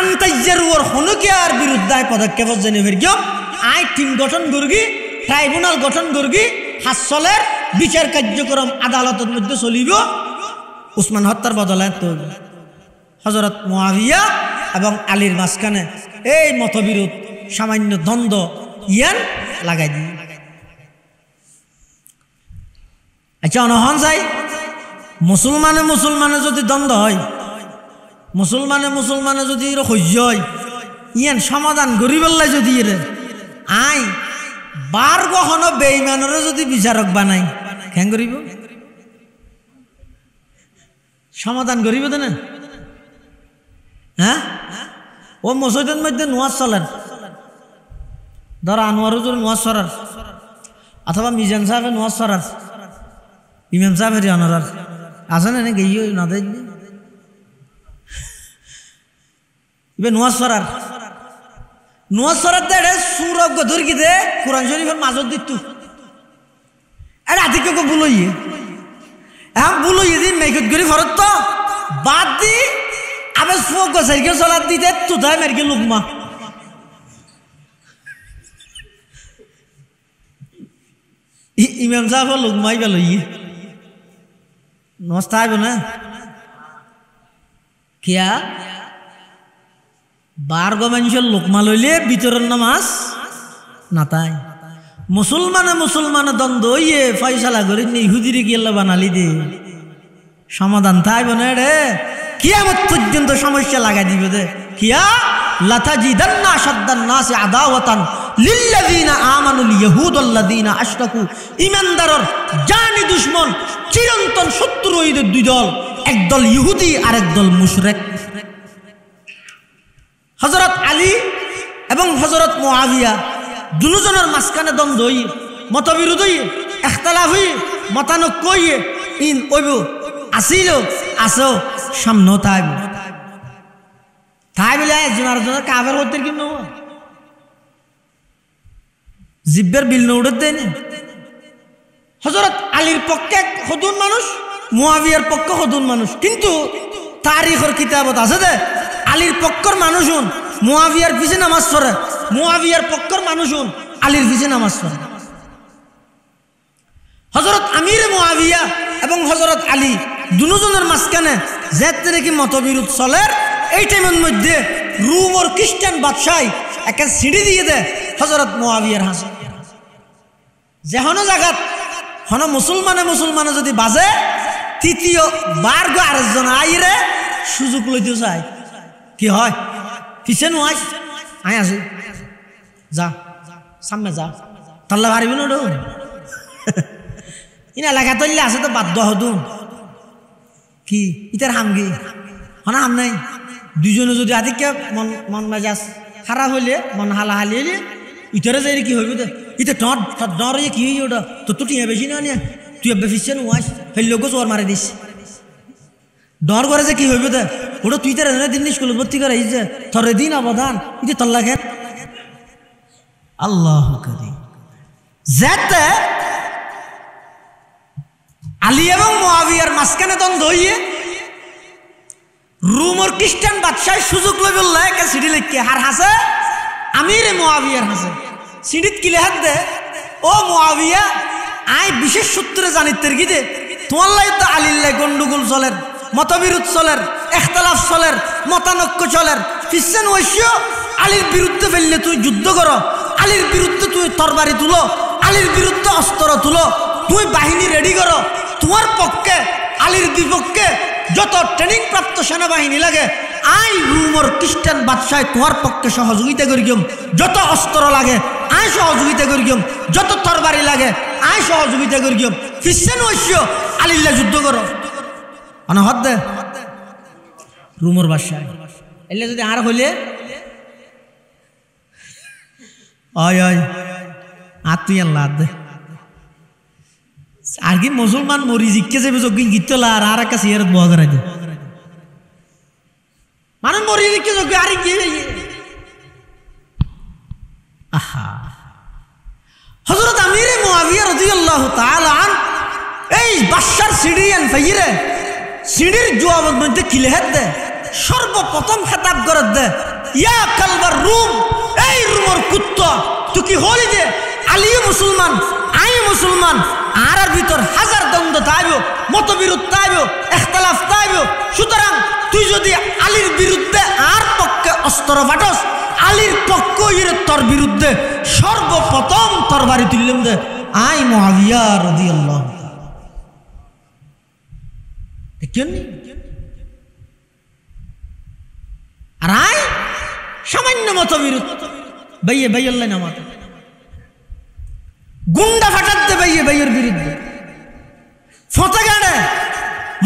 আন্তাইজের ওর হনুকিয়ার বিরুদ্ধে পদক্ষেপ জেনে ফেরগিও আই টিম গঠন করগি ট্রাইব্যুনাল গঠন করগি হাসলের বিচার কার্যক্রম আদালতের মধ্যে চলিব উসমান হত্যার বদলে তো হযরত মুআবিয়া এবং আলীর মাঝখানে এই মতবিরোধ সামান্য দ্বন্দ্ব ইয়ান লাগাই দিয়ে আচ্ছা অনহন যাই মুসলমানে যদি দ্বন্দ্ব হয় মুসলমানে যদি সহ্য হয় ইয়ান সমাধান গরিবেল্লাই যদি এর আই বার গহন বেঈমানরে যদি বিচারক বানাই কেন করিব সমাধান করিব তো না হ্যাঁ ও মসজিদের মধ্যে নোয়াজ চলেন ধর আনোয়ার হুজুর নোয়াজ সরার অথবা মিজান সাহেবের নোয়াজ সরার ইমাম সাহেবের আনোয়ার আছে না গিয়ে না দেখ ইবে নোয়াজ সরার দে সুরব গধুর দে কোরআন শরীফের মাজত দিত এটা আতিকে বুলইয়ে এখন বুলইয়ে দিন মেঘত গড়ি ফরত তো বাদ দি আবার ফুক গছাইকে চলার দিতে তুধাই মেরকে লুকমা ইমাম সাহেব লুকমাই বেলইয়ে নষ্ট আইব না কিয়া বারগো মানুষের লোকমা লইলে ভিতরের নামাজ না তাই মুসলমানে দ্বন্দ্ব ইয়ে ফয়সালা করে ইহুদিরে গিয়ে বানালি দে সমাধান থাইব না রে কিয়ামত পর্যন্ত সমস্যা লাগাই দিবে দে কিয়া লাতাজিদান্না আশাদ্দান নাসি আদাওয়াতান লিল্লাযিনা আমানুল ইয়াহুদাল্লাযিনা আশরাকু ঈমানদারর জানি দুশমন চিরন্তন শত্রু হইদের দুই দল একদল ইহুদি আর একদল মুশরিক হযরত আলী এবং হযরত মুআবিয়া দুজনের মাঝখানে দ্বন্দ্ব হই মতবিরোধ হই ইখতিলাফ হই মতানৈক্য হই ইন ওইব আসিল আসো সামনে তাই বলে একজন আরেকজনের কাফের হতে কিন্তু জিব্বের বিল নৌড়ে দেয়নি হযরত আলীর পক্ষে হদুন মানুষ মুআবিয়ার পক্ষে হদুন মানুষ কিন্তু তারিখের কিতাবত আছে দে আলীর পক্ষের মানুষ হন মুআবিয়ার পিছে নামাজ পড়ে মুআবিয়ার পক্ষের মানুষ হন আলীর পিছে নামাজ পড়ে হযরত আমির মুআবিয়া এবং হযরত আলী দুজনের মাঝখানে যেতে নাকি মতবিরোধ চলে এই টাইমের মধ্যে রোম আর খ্রিস্টান বাদশাহ একটা সিঁড়ি দিয়ে দেয় হযরত মুআবিয়ার হাসে যেহনো জায়গা হন মুসলমানে যদি বাজে তৃতীয় বার গো আরেকজন আইরে সুযোগ লইতে চায় কি হয় পিছে নোয়াই আই আসি যা সামনে যা তাল্লা পারিবি না ইনা এলাকা তৈলে আছে তো বাধ্য হতুন কি ইতার হামগি হনা হাম নাই দুজনে যদি আদিকে মন মেজাজ খারাপ হইলে মন হালাহালি হইলে ইতারে যাই কি হইব দে ইতে ডর কি হই ওটা তো টিয়া বেশি না নিয়ে তুই এবে ফিসে নোয়াস ফেললে গো চোর মারে দিস ডর করে যে কি হইব দে ওটা তুই তার দিন স্কুলে ভর্তি করে যে থরে দিন অবদান ইতে তল্লা খেত আল্লাহ করি যেতে আলী এবং মুআবিয়ার মাঝখানে দ্বন্দ্ব হইয়ে রোমের খ্রিস্টান বাদশাহ সুযোগ লই বললে একটা সিঁড়ি লিখকে হার হাসে আমির মুআবিয়ার হাসে সিঁড়িত কিলে হাত দে ও মুআবিয়া আই বিশেষ সূত্রে জানিতের কি দে তোমার লাই তো আলীর গন্ডগোল চলের মতবিরোধ চলের ইখতিলাফ চলের মতানৈক্য চলের ফিসেন ওইস্য আলীর বিরুদ্ধে ফেললে তুই যুদ্ধ করো আলীর বিরুদ্ধে তুই তরবারি তুলো আলীর বিরুদ্ধে অস্ত্র তুলো তুই বাহিনী রেডি করো তোমার পক্ষে আলীর বিপক্ষে যত ট্রেনিং প্রাপ্ত সেনাবাহিনী লাগে আই রোমের খ্রিস্টান বাদশাহ তোমার পক্ষে সহযোগিতা করি গিয়ম যত অস্ত্র লাগে আই সহযোগিতা করি গিয়ম যত তরবারি লাগে আই সহযোগিতা করি গিয়ম ফিসেন ওইস্য আলীল্লা যুদ্ধ করো অনহদ দে রুমর বাসায় এলে যদি আর হইলে অয় অয় আর তুই আল্লাহ দে আর কি মুসলমান মরি জিজ্ঞে যাবে যজ্ঞিন গীতলা আর একটা সিয়ারত বহা করাই দে মানুষ মরি জিজ্ঞে যজ্ঞ আর গিয়ে আহা হযরত আমির মুআবিয়া রাদিয়াল্লাহু তাআলা আন এই বাদশার সিঁড়িয়ান ফাইরে সিঁড়ির জবাবের মধ্যে কিলেহাত দে সর্বপ্রথম খেতাব করে দে ইয়া কালবার রুম এই রুমর কুত্তা তুই কি হলি দে আলিও মুসলমান আই মুসলমান আর ভিতর হাজার দ্বন্দ্ব তাইব মতবিরোধ তাইব ইখতিলাফ তাইব সুতরাং তুই যদি আলীর বিরুদ্ধে আর পক্ষে অস্ত্র ফাটস আলীর পক্ষ ইরে তোর বিরুদ্ধে সর্বপ্রথম তরবারি তুললাম দে আই মুআবিয়া রাদিয়াল্লাহু দেখেন আর আই সামান্য মতবিরোধ বাইয়ে বাইয়াল্লাহ নামাত গুন্ডা ফাটাতে বাইয়ে বাইয়ের বিরুদ্ধে ফতে গাড়ে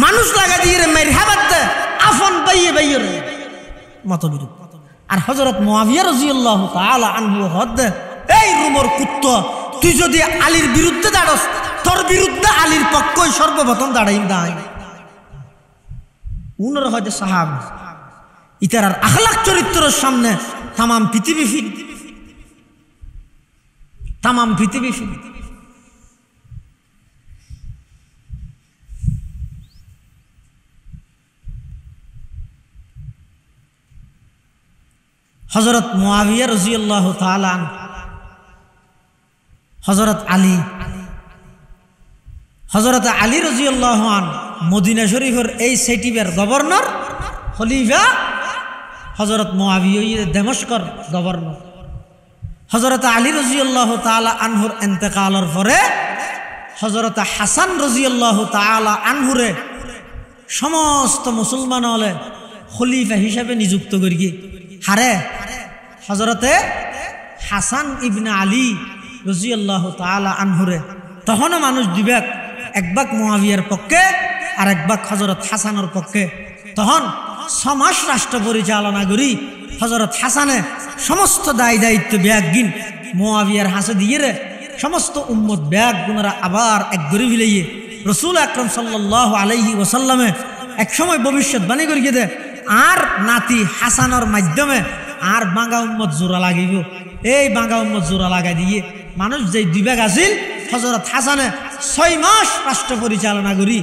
মানুষ লাগা দিয়ে মের হাবাতে আফন বাইয়ে বাইয়ের মতবিরোধ আর হযরত মুআবিয়া রাদিয়াল্লাহু তাআলা আনহু হদ এই রুমর কুত্তা তুই যদি আলীর বিরুদ্ধে দাঁড়স তোর বিরুদ্ধে আলীর পক্ষই সর্বপ্রথম দাঁড়াইম দাঁড়াই উনার হয়তো সাহাবী ইতার আর আখলাক চরিত্রের সামনে তামাম পৃথিবী ফির তামাম পৃথিবী ফির হযরত মুআবিয়া রাদিয়াল্লাহু তাআলা আনহু হযরত আলী রাদিয়াল্লাহু আনহু মদিনা শরীফের এই সিটির গভর্নর খলিফা হযরত মুআবিয়া দামেস্কের গভর্নর হযরত আলী রাদিয়াল্লাহু তাআলা আনহুর ইন্তেকালের পরে হযরত হাসান রাদিয়াল্লাহু তাআলা আনহুরে সমস্ত মুসলমান হলে খলিফা হিসাবে নিযুক্ত করি হারে হযরতে হাসান ইবনে আলী রাদিয়াল্লাহু তাআলা আনহুরে তখনও মানুষ দিবেক এক ভাগ মুআবিয়ার পক্ষে আর এক ভাগ হযরত হাসানের পক্ষে তখন 6 মাস রাষ্ট্র পরিচালনা করি হযরত হাসানে সমস্ত দায় দায়িত্ব ব্যাগ গিন মুআবিয়ার হাসে দিয়ে রে সমস্ত উম্মত ব্যাগ গুনারা আবার এক গরি ফিলাইয়ে রাসূল আকরাম সাল্লাল্লাহু আলাইহি ওয়াসাল্লামে এক সময় ভবিষ্যৎবাণী করিয়ে দে আর নাতি হাসানের মাধ্যমে আর বাঙ্গা উম্মত জোড়া লাগিব এই বাঙ্গা উম্মত জোড়া লাগাই দিয়ে মানুষ যে দুই ভাগ আছিল হযরত হাসানে 6 মাস রাষ্ট্র পরিচালনা করি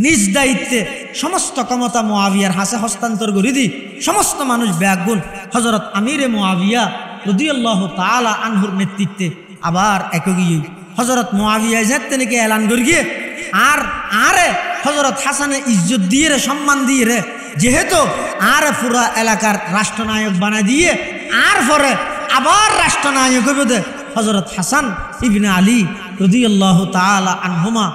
নিজ দায়িত্বে সমস্ত ক্ষমতা মুআবিয়ার হাতে হস্তান্তর করে দি সমস্ত মানুষ ব্যাগুন হযরত আমিরে মুআবিয়া রাদিয়াল্লাহু তাআলা আনহুর নেতৃত্বে আবার একগিয়ে হযরত মুআবিয়া যেতে নাকি এলান করিয়ে আর আরে হযরত হাসানে ইজ্জত দিয়ে রে সম্মান দিয়ে রে যেহেতু আর পুরা এলাকার রাষ্ট্রনায়ক বানাই দিয়ে আর পরে আবার রাষ্ট্রনায়ক হবে দে হযরত হাসান ইবনে আলী রাদিয়াল্লাহু তাআলা আনহুমা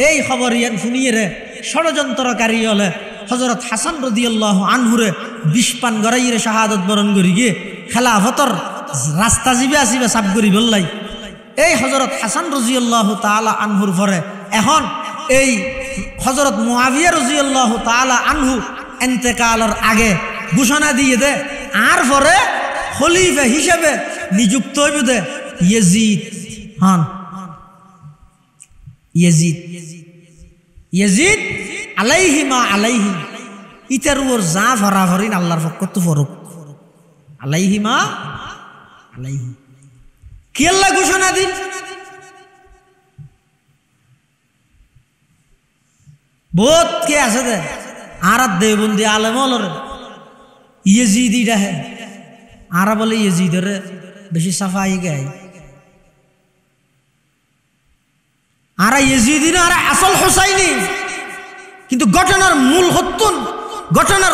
এই খবর শুনিয়ে রে ষড়যন্ত্রকারী হলে হযরত হাসান রাদিয়াল্লাহু আনহুরে বিষপান গড়াইয়ে শাহাদত বরণ করি গিয়ে খেলাফতর রাস্তা জিবে আসিবে সাব করি বললাই এই হযরত হাসান রাদিয়াল্লাহু তাআলা আনহুর পরে এখন এই হযরত মুআবিয়া রাদিয়াল্লাহু তাআলা আনহু ইন্তেকালের আগে ঘোষণা দিয়ে দে আর পরে খলিফা হিসেবে নিযুক্ত হইবে দে ইয়াজিদ হান ইয়াজিদ আলাইহি মা আলাইহি ইতার ওর যা ভরা ভরিন আল্লাহর পক্ষ তো ফরক আলাইহি মা আলাইহি কি আল্লাহ ঘোষণা দিন বহুত কে আছে দে আর দেবন্দি আলেম হলরে ইয়াজিদি ডাহে আর বলে ইয়াজিদের বেশি সাফাই গায় আর ইয়াজিদি না আর আসল হুসাইনি কিন্তু ঘটনার মূল হত্যন ঘটনার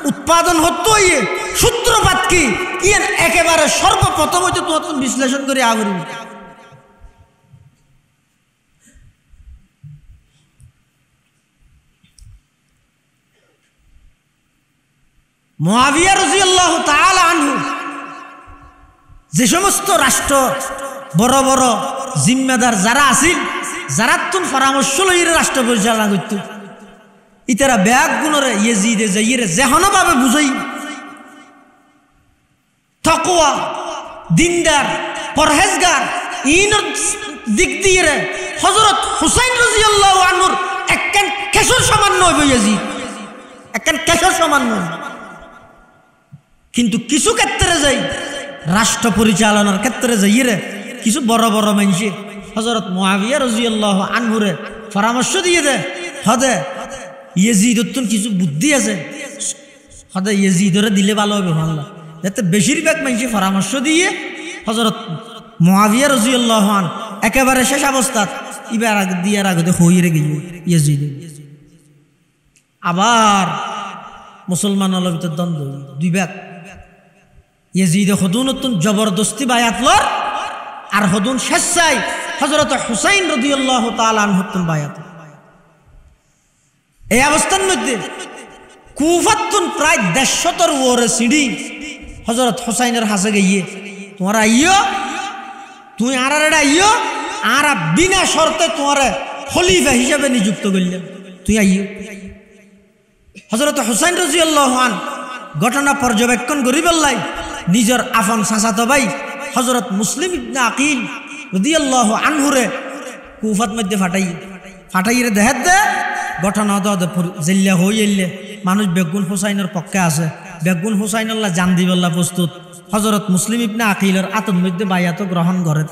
উৎপাদন হতো ইয়ে সূত্রপাত কি ইয়েন একেবারে সর্বপ্রথম হইতে তোমার বিশ্লেষণ করে আবরি মুআবিয়া রাদিয়াল্লাহু তাআলা আনহু যে সমস্ত রাষ্ট্র বড় বড় জিম্মেদার যারা আছেন যারা তুন পরামর্শ লইয়ে রাষ্ট্র পরিচালনা করত ইতারা ব্যাগ গুণরে ইয়েজিদে যাইয়ে যেহনো ভাবে বুঝাই তাকওয়া দিনদার পরহেজগার ইনর দিক দিয়ে হযরত হুসাইন রাদিয়াল্লাহু আনহুর একখান কেশর সমান নয় ইয়াজিদ, একখান কেশর সমান নয়। কিন্তু কিছু ক্ষেত্রে যাই রাষ্ট্র পরিচালনার ক্ষেত্রে যাইয়ে কিছু বড় বড় মানুষে হযরত মুআবিয়া রাদিয়াল্লাহু আনহুরে পরামর্শ দিয়ে দে হদে ইয়েজিদতুন কিছু বুদ্ধি আছে, হদে ইয়েজিদরে দিলে ভালো হবে আল্লাহ। যাতে বেশিরভাগ মানুষে পরামর্শ দিয়ে হযরত মুআবিয়া রাদিয়াল্লাহু আনহু একেবারে শেষ অবস্থাত ইবার আগে দিয়ার আগে হইরে গেল ইয়েজিদ। আবার মুসলমানের ভিতর দ্বন্দ্ব দুই ভাগ, ইয়েজিদ হদুনতুন জবরদস্তি বায়াত লর আর হদুন শেষাই হযরত হুসাইন রাদিয়াল্লাহু তাআলা আনহুতুন বায়াত। এই অবস্থার মধ্যে কুফাতুন প্রায় 150 ওরে সিঁড়ি হযরত হুসাইনের হাসে গিয়ে তোমরা আইও, তুই আর আইও, আর বিনা শর্তে তোমার খলিফা হিসাবে নিযুক্ত করলেন, তুই আইও। হযরত হুসাইন রাদিয়াল্লাহু আনহু ঘটনা পর্যবেক্ষণ করি বললাই নিজের আফন চাচাতো ভাই হযরত মুসলিম ইবনে আকিল রাদিয়াল্লাহু আনহুরে কুফাত মধ্যে ফাটাইরে দেখাত দে ঘটনা জিল্লা হইলে মানুষ বেগুন হুসাইনের পক্ষে আছে, বেগুন হুসাইনাল্লাহ জান দিবল্লা প্রস্তুত। হযরত মুসলিম ইবনে আকিলের আতন মধ্যে বাইয়াত গ্রহণ করে।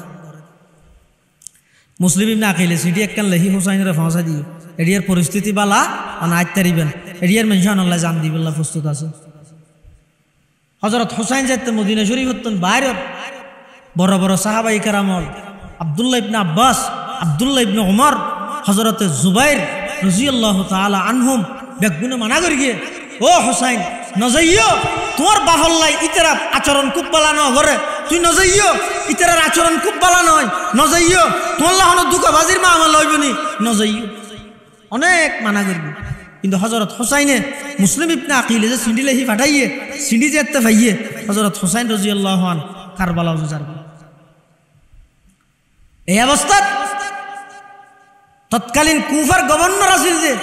মুসলিম ইবনে আকিলে সিটি একখান লেহি হুসাইনের ফাঁসা দিয়ে এরিয়ার পরিস্থিতি বালা অনায় তারিবেন এরিয়ার মেনশানাল্লাহ জান দিবল্লা প্রস্তুত আছে। হযরত হুসাইন যাইতে মদিনা শরীফ হতেন বাইরে বড় বড় সাহাবাই কেরামল আব্দুল্লাহ ইবনে আব্বাস, আব্দুল্লাহ ইবনে উমর, হযরতে জুবাইর রাদিয়াল্লাহু তাআলা আনহুম বেগুনে মানা করি গিয়ে ও হুসাইন নজাইও, তোমার বাহল্লাই ইতারা আচরণ খুব বালা ন ঘরে, তুই নজাইও, ইতারার আচরণ খুব বালা নয়, নজাইও, তোমার লাহনো দুঃখবাজির মা আমার লইবনি, নজাইও, অনেক মানা করবি। কিন্তু হযরত হুসাইনে মুসলিম ইবনে আকিলে যে সিঁড়ি লেহি ফাটাইয়ে সিঁড়ি যেতে পাইয়ে হযরত হুসাইন রাদিয়াল্লাহু আনহু কারবালা উজার। এই অবস্থাত তৎকালীন কুফার গভর্নর আছিল যে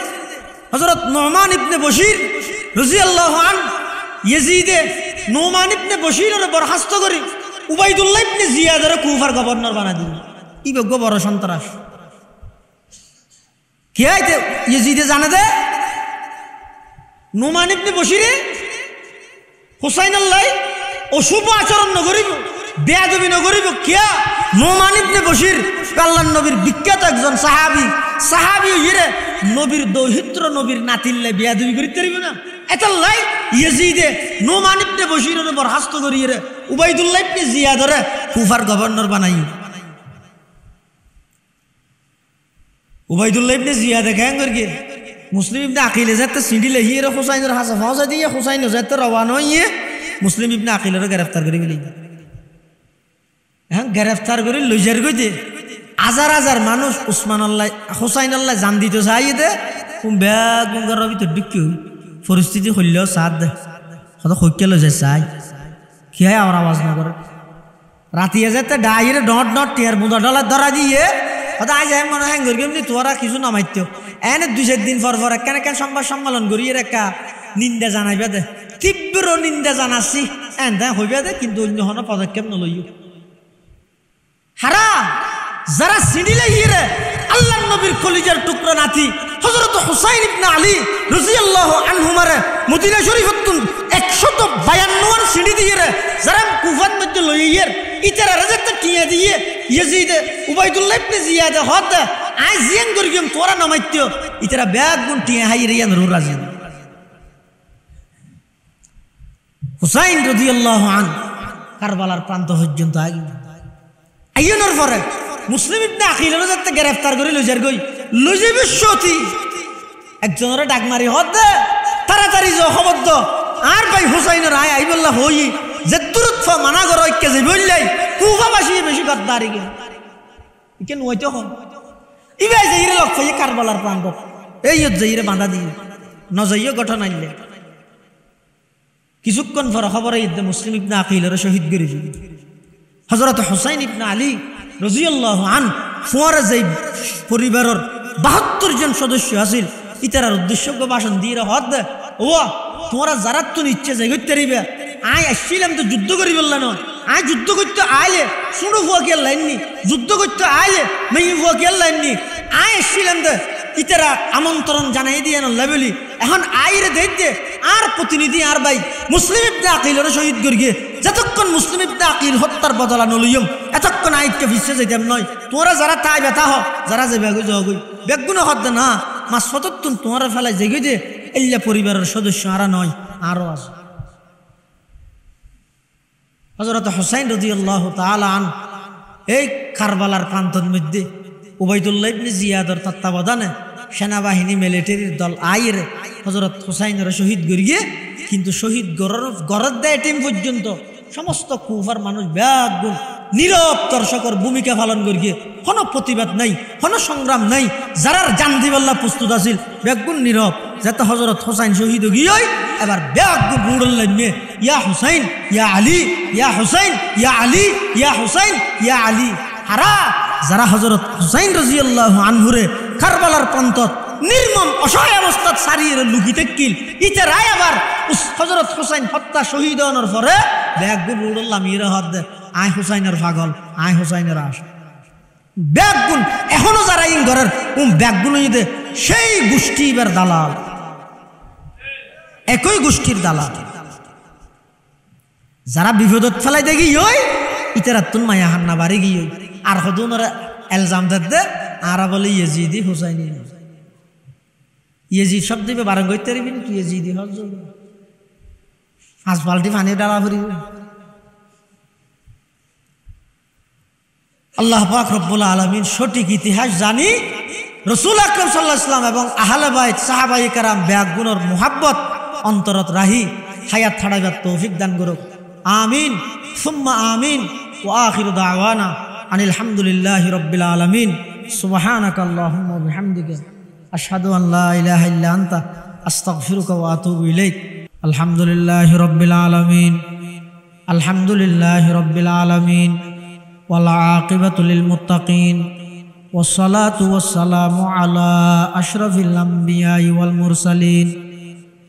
হযরত নুমান ইবনে বশির রাদিয়াল্লাহু আনহু ইয়েজিদে নুমান ইবনে বশিরের বরখাস্ত করি উবাইদুল্লাহ ইবনে জিয়াদের কুফার গভর্নর বানা দিল। কি বড় বড় সন্ত্রাস! কি আইতে ইয়েজিদে জানে দে নুমান ইবনে বশিরে হুসাইন আল্লাহ অশুভ আচরণ নগরিব, বেয়াদবি নগরিব। কিয়া নুমান ইবনে বশির আল্লাহর নবীর বিখ্যাত একজন সাহাবী ইরে নবীর দৌহিত্র নবীর নাতিল্লে বেয়াদবি করিতে পারিব না। এতাল্লাই ইয়েজিদে নুমান ইবনে বশিরের বরখাস্ত করি রে উবাইদুল্লাহ ইবনে জিয়াদরে কুফার গভর্নর বানাই। উবাইদুল্লাহ ইবনে জিয়াদে কেন করি মুসলিম ইবনে আকিলে যাতে সিঁড়ি লেহিয়ে হুসাইনের হাসা ফাঁসা দিয়ে হুসাইন যাতে রওয়ানা হইয়ে মুসলিম ইবনে আকিলের গ্রেফতার করে ফেলি। হ্যাঁ গ্রেফতার করে লইজার গইতে হাজার হাজার মানুষ উসমান আল্লাহ হুসাইন আল্লাহ জান দিতে চাই দে ব্যাগ গঙ্গার ভিতর ঢুকি পরিস্থিতি হইলেও সাথ দে হয়তো সৈক্য লৈ যায় চাই কি হয় আমার আওয়াজ না করে রাতিয়ে যেতে ডাইরে ডট ডট টিয়ার বুঁদা ডলার ধরা দিয়ে হয়তো আজ মনে হ্যাং করি এমনি তোরা কিছু নামাইত এনে 2-4 দিন পর পর কেন কেন সংবাদ সম্মেলন করিয়ে একটা নিন্দা জানাইবে দে তীব্র নিন্দা জানাচ্ছি এন দে হইবে দে কিন্তু অন্য হন পদক্ষেপ নলইও হারা যারা সিঁড়িলে হিরে আল্লাহর নবীর কলিজার টুকরা নাতি হযরত হুসাইন ইবনে আলী রাদিয়াল্লাহু আনহুমারে মদিনা শরীফতুন 152 সিঁড়ি দিয়ে যারা কুফার মধ্যে লইয়ের ইতারা রাজাতে টিয়া দিয়ে ইয়েজিদ উবাইদুল্লাহ ইবনে জিয়াদ হদ আই জিয়ান করিম তোরা নামাইত ইতারা ব্যাগ গুন টিয়া হাই রিয়ান রাজি। হুসাইন রাদিয়াল্লাহু আনহু কারবালার প্রান্ত পর্যন্ত আইনের পরে মুসলিম ইবনে আকিলের যাতে গ্রেফতার করে লইজার গই লইজাবে সতী একজনের ডাক মারি হদ তাড়াতাড়ি যাও খবর দাও আর ভাই হুসাইনের আয় আইবল্লাহ হই যে তুরত মানা করো কে যে বললাই কুফাবাসী বেশি গদ্দারি গে কেন হইতে হন ইবাই যাইরে লক্ষ এই কারবালার প্রান্ত এই যাইরে বাঁধা দিয়ে নজাইও গঠন আনলে কিছুক্ষণ পর খবর ঈদে মুসলিম ইবনে আকিলের শহীদ করে ফেলি। হযরত হুসাইন ইবনে আলী রাদিয়াল্লাহু আনহু ফুয়ারে যেই পরিবারের 72 জন সদস্য আছিল ইতারার উদ্দেশ্য ভাষণ দিয়ে হদ দে ও তোমরা যারা তো ইচ্ছে যাই করতে পারিবে আয় আসছিলাম তো যুদ্ধ করি বললাম নয় আয় যুদ্ধ করতে আইলে শুনো ফুয়া কে লাইননি যুদ্ধ করতে আইলে মেয়ে ফুয়া কে লাইননি আয় আসছিলাম তো ইতারা আমন্ত্রণ জানাই দিয়ে লেবেলি এখন আইরে দেখতে আর প্রতিনিধি আর ভাই মুসলিম ইবনে আকিলের শহীদ করিয়ে যতক্ষণ মুসলিম ইবনে আকিল হত্যার বদলা নলইম এতক্ষণ আইতকে ভিসে যাইতাম নয় তোমরা যারা তাই ব্যথা হ যারা যে বেগুই যাগুই বেগুনো হদ না মাস ফতত্তুন তোমরা ফেলায় জেগে যে এল্লা পরিবারের সদস্য আরা নয় আরো আছে হযরত হুসাইন রাদিয়াল্লাহু তাআলা আন এই কারবালার প্রান্তর মধ্যে উবাইদুল্লাহ ইবনে জিয়াদর তত্ত্বাবধানে সেনাবাহিনী মিলিটারির দল আইরে হযরত হুসাইনের শহীদ করিয়ে কিন্তু শহীদ গড়র দেয় টিম পর্যন্ত সমস্ত কুফার মানুষ ব্যাগুণ নীরব দর্শকের ভূমিকা পালন করিয়ে কোনো প্রতিবাদ নাই কোনো সংগ্রাম নাই যারার জান দিবাল্লা প্রস্তুত আছিল ব্যাগুণ নীরব যাতে হযরত হুসাইন শহীদ গিয়ে এবার ব্যাগুণ রুড়ল লাগবে ইয়া হুসাইন ইয়া আলী ইয়া হুসাইন ইয়া আলী ইয়া হুসাইন ইয়া আলী হারা যারা হযরত হুসাইন রাদিয়াল্লাহু আনহুরে কারবালার প্রান্তত নির্মম অসহায় অবস্থাত সারিয়ে লুকিতে কিল ইতারাই আবার হযরত হুসাইন হত্যা শহীদ হওয়ার পরে ব্যাগুণ রুড়ল আমিরা হদ আয় হুসাইনের পাগল আয় হুসাইনের আশ ব্যাগুণ এখনো যারা ইন ঘরের ব্যাগুণ সেই গোষ্ঠী এবার দালাল একই গোষ্ঠীর দালাল যারা বিপদত ফেলাই দেখি ওই ইতারাতুন মায়া হান্না বাড়ি গিয়ে আর হদুন এলজাম দে আর বলে ইয়েজিদি হুসাইনি ইয়েজিদ সব দিবে বারণ করতে পারবি তুই ইয়েজিদি হজ পাঁচ বালতি পানি ডালা ভরি আল্লাহ পাক রব্বুল আলামিন সঠিক ইতিহাস জানি রাসূল আকরাম সাল্লাল্লাহু আলাইহি ওয়াসাল্লাম এবং আহলে বাইত সাহাবায়ে কেরাম ব্যাগুণর মুহাব্বত অন্তরত রাহি হায়াত ছাড়াইবার তৌফিক দান করুক আমিন সুম্মা আমিন ওয়া আখিরু দাওয়ানা আনিল হামদুলিল্লাহি রাব্বিল আলামিন সুবহানাকা আল্লাহুম্মা ওয়া বিহামদিকা আশহাদু আন লা ইলাহা ইল্লা আনতা আস্তাগফিরুকা ওয়া আতুবু ইলাইক আলহামদুলিল্লাহি রাব্বিল আলামিন আলহামদুলিল্লাহি রাব্বিল আলামিন ওয়াল আকিবাতু লিল মুত্তাকিন ওয়াসসালাতু ওয়াসসালামু আলা আশরাফিল আমবিয়াই ওয়াল মুরসালিন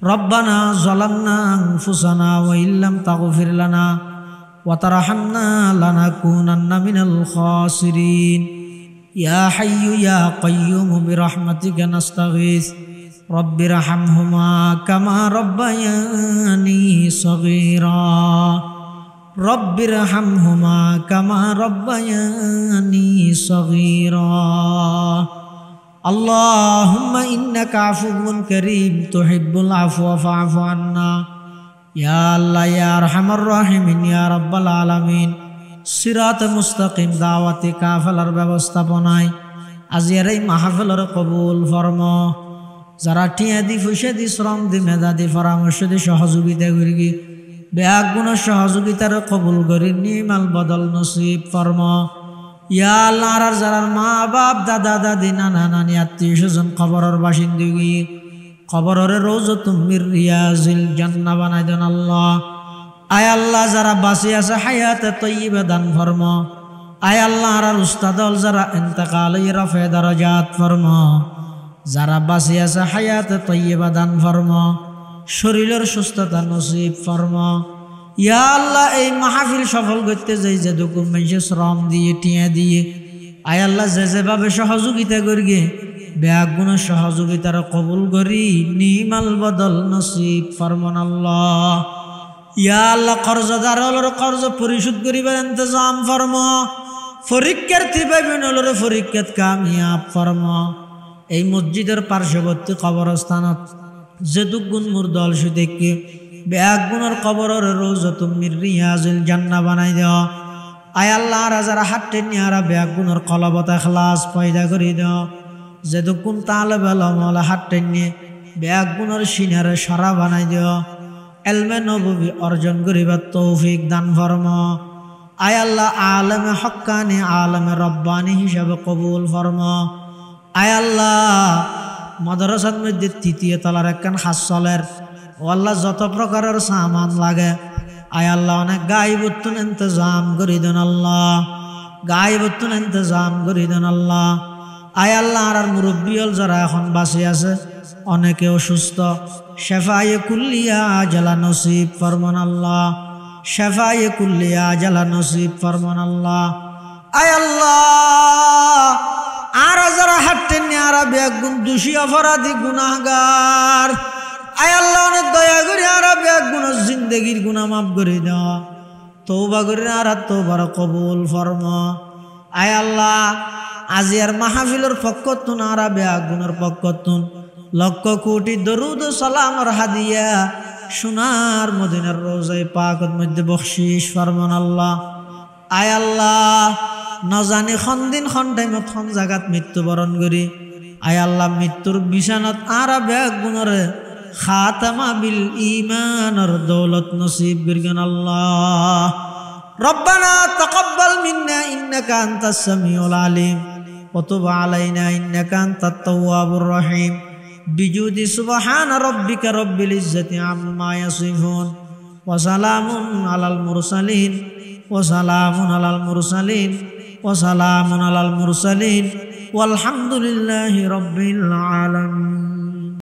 রব্বানা যালামনা আনফুসানা ওয়া ইল্লাম তাগফির লানা ওয়া তারহামনা লানাকুনান্না মিনাল খাসিরিন ইয়া হাইয়্যু ইয়া কাইয়্যুম বিরহমাতিকা নাস্তাগীস রব্বিরহামহুমা কামা রাব্বায়ানি সগীরা রব্বিরহামহুমা কামা রাব্বায়ানি সগীরা আল্লাহুম্মা ইন্নাকা আফুউন কারীম তুহিব্বুল আফওয়া ফা'ফু আন্না ইয়া আল্লাহ ইয়া আরহামার রাহিমিন ইয়া রাব্বাল আলামিন সিরাত মুস্তাকিম দাওয়াতে কাফেলার ব্যবস্থাপনায় আজিয়ার এই মাহফিলের কবুল ফরমা যারা টিয়া দি পয়সা দি শ্রম দি মেধা দি পরামর্শ দি সহযোগিতা করি ব্যাগুণ সহযোগিতার কবুল করি নিমাল বদল নসিব ফরমা ইয়া আল্লাহ আর যারা মা বাপ দাদা দাদি নানা নানি আত্মীয় স্বজন কবরের বাসিন্দগি কবরের রওজাতুম মির রিয়াজিল জান্নাহ বানাই দেন আল্লাহ আয় আল্লাহ যারা বাঁচি আছে হায়াতে তয়্যিবা দান ফরমা আয় আল্লাহ আর উস্তাদল যারা ইন্তেকাল রফে দরজাত ফরমা যারা বাঁচি আছে হায়াতে তয়্যিবা দান ফরমা শরীরের সুস্থতা নসিব ফরমা ইয়া আল্লাহ এই মাহফিল সফল করতে যাই যে ডকুমেন্টে শ্রম দিয়ে টিয়া দিয়ে আয় আল্লাহ যে যেভাবে সহযোগিতা করিগে ব্যাগুণ সহযোগিতার কবুল করি নিমাল বদল নসিব ফরমান আল্লাহ ইয়া আল্লাহ কর্জদারর কর্জ পরিশোধ করিবার ইন্তজাম ফরমা পরীক্ষার্থী ভাইবোনর পরীক্ষাত কামিয়াব ফরমা এই মসজিদের পার্শ্ববর্তী কবরস্থানত যেদুগুণ মুরদল সুদেকে ব্যাগুণের কবরের রওজাতুম মির রিয়াজিল জান্নাহ বানাই দেওয়া আয় আল্লাহ যারা হাটে নিয়ারা ব্যাগুণের কলবত ইখলাস পয়দা করে দেওয়া যেদুগুণ তালেব ইলম হাটে নিয়ে ব্যাগুণের সিনারে সারা বানাই দেওয়া ইলমে নববী অর্জন করিবার তৌফিক দান ফরমা আয় আল্লাহ আলেমে হক্কানি আলেমে রব্বানি হিসাবে কবুল ফরমা আয় আল্লাহ মাদ্রাসার মধ্যে তৃতীয় তলার একখান হাসলের ও আল্লাহ যত প্রকারের সামান লাগে আয় আল্লাহ অনেক গাইবতুন ইন্তজাম করি দেন আল্লাহ গাইবতুন ইন্তজাম করি দেন আল্লাহ আয় আল্লাহ আর মুরব্বী যারা এখন বাঁচে আছে অনেকে অসুস্থ, শেফায়ে কুল্লিয়া আজালা নসিব ফরমান আল্লাহ, শেফায়ে কুল্লিয়া আজালা নসিব ফরমান আল্লাহ। আয় আল্লাহ, আর যারা হাঁটতেন আর বেগুন দোষী অপরাধী গুনাহগার, আয় আল্লাহ অনেক দয়া করে আর বেগুন জিন্দগির গুনাহ মাফ করে দাও, তওবা করে আর তওবার কবুল ফরমা। আয় আল্লাহ, আজিয়ার মাহফিলের পক্ষতুন আর বেগুনের পক্ষতুন লক্ষ কোটি দরুদ সালাম আর হাদিয়া সোনার মদিনার রোজায় পাকের মধ্যে বখশিশ ফরমান আল্লাহ। আয় আল্লাহ, নজানি খন দিন খন টাইমত খন জাগাত মৃত্যুবরণ করি, আয় আল্লাহ মৃত্যুর বিছানাত আর বেগুনরে খাতামা বিল ঈমানের দৌলত নসিব করিন আল্লাহ। রব্বানা তাকাব্বাল মিন্না ইন্নাকা আনতাস সামিউল আলিম ওয়া তুব আলাইনা ইন্নাকা আনতাত তাওয়াবুর রহিম। বিজুদি সুবহান রাব্বিকা রব্বিল ইজ্জাতি আম্মা ইয়াসিফুন ওয়া সালামুন আলাল মুরসালিন ওয়া সালামুন আলাল মুরসালিন ওয়া সালামুন আলাল মুরসালিন ওয়ালহামদুলিল্লাহি রাব্বিল আলামিন।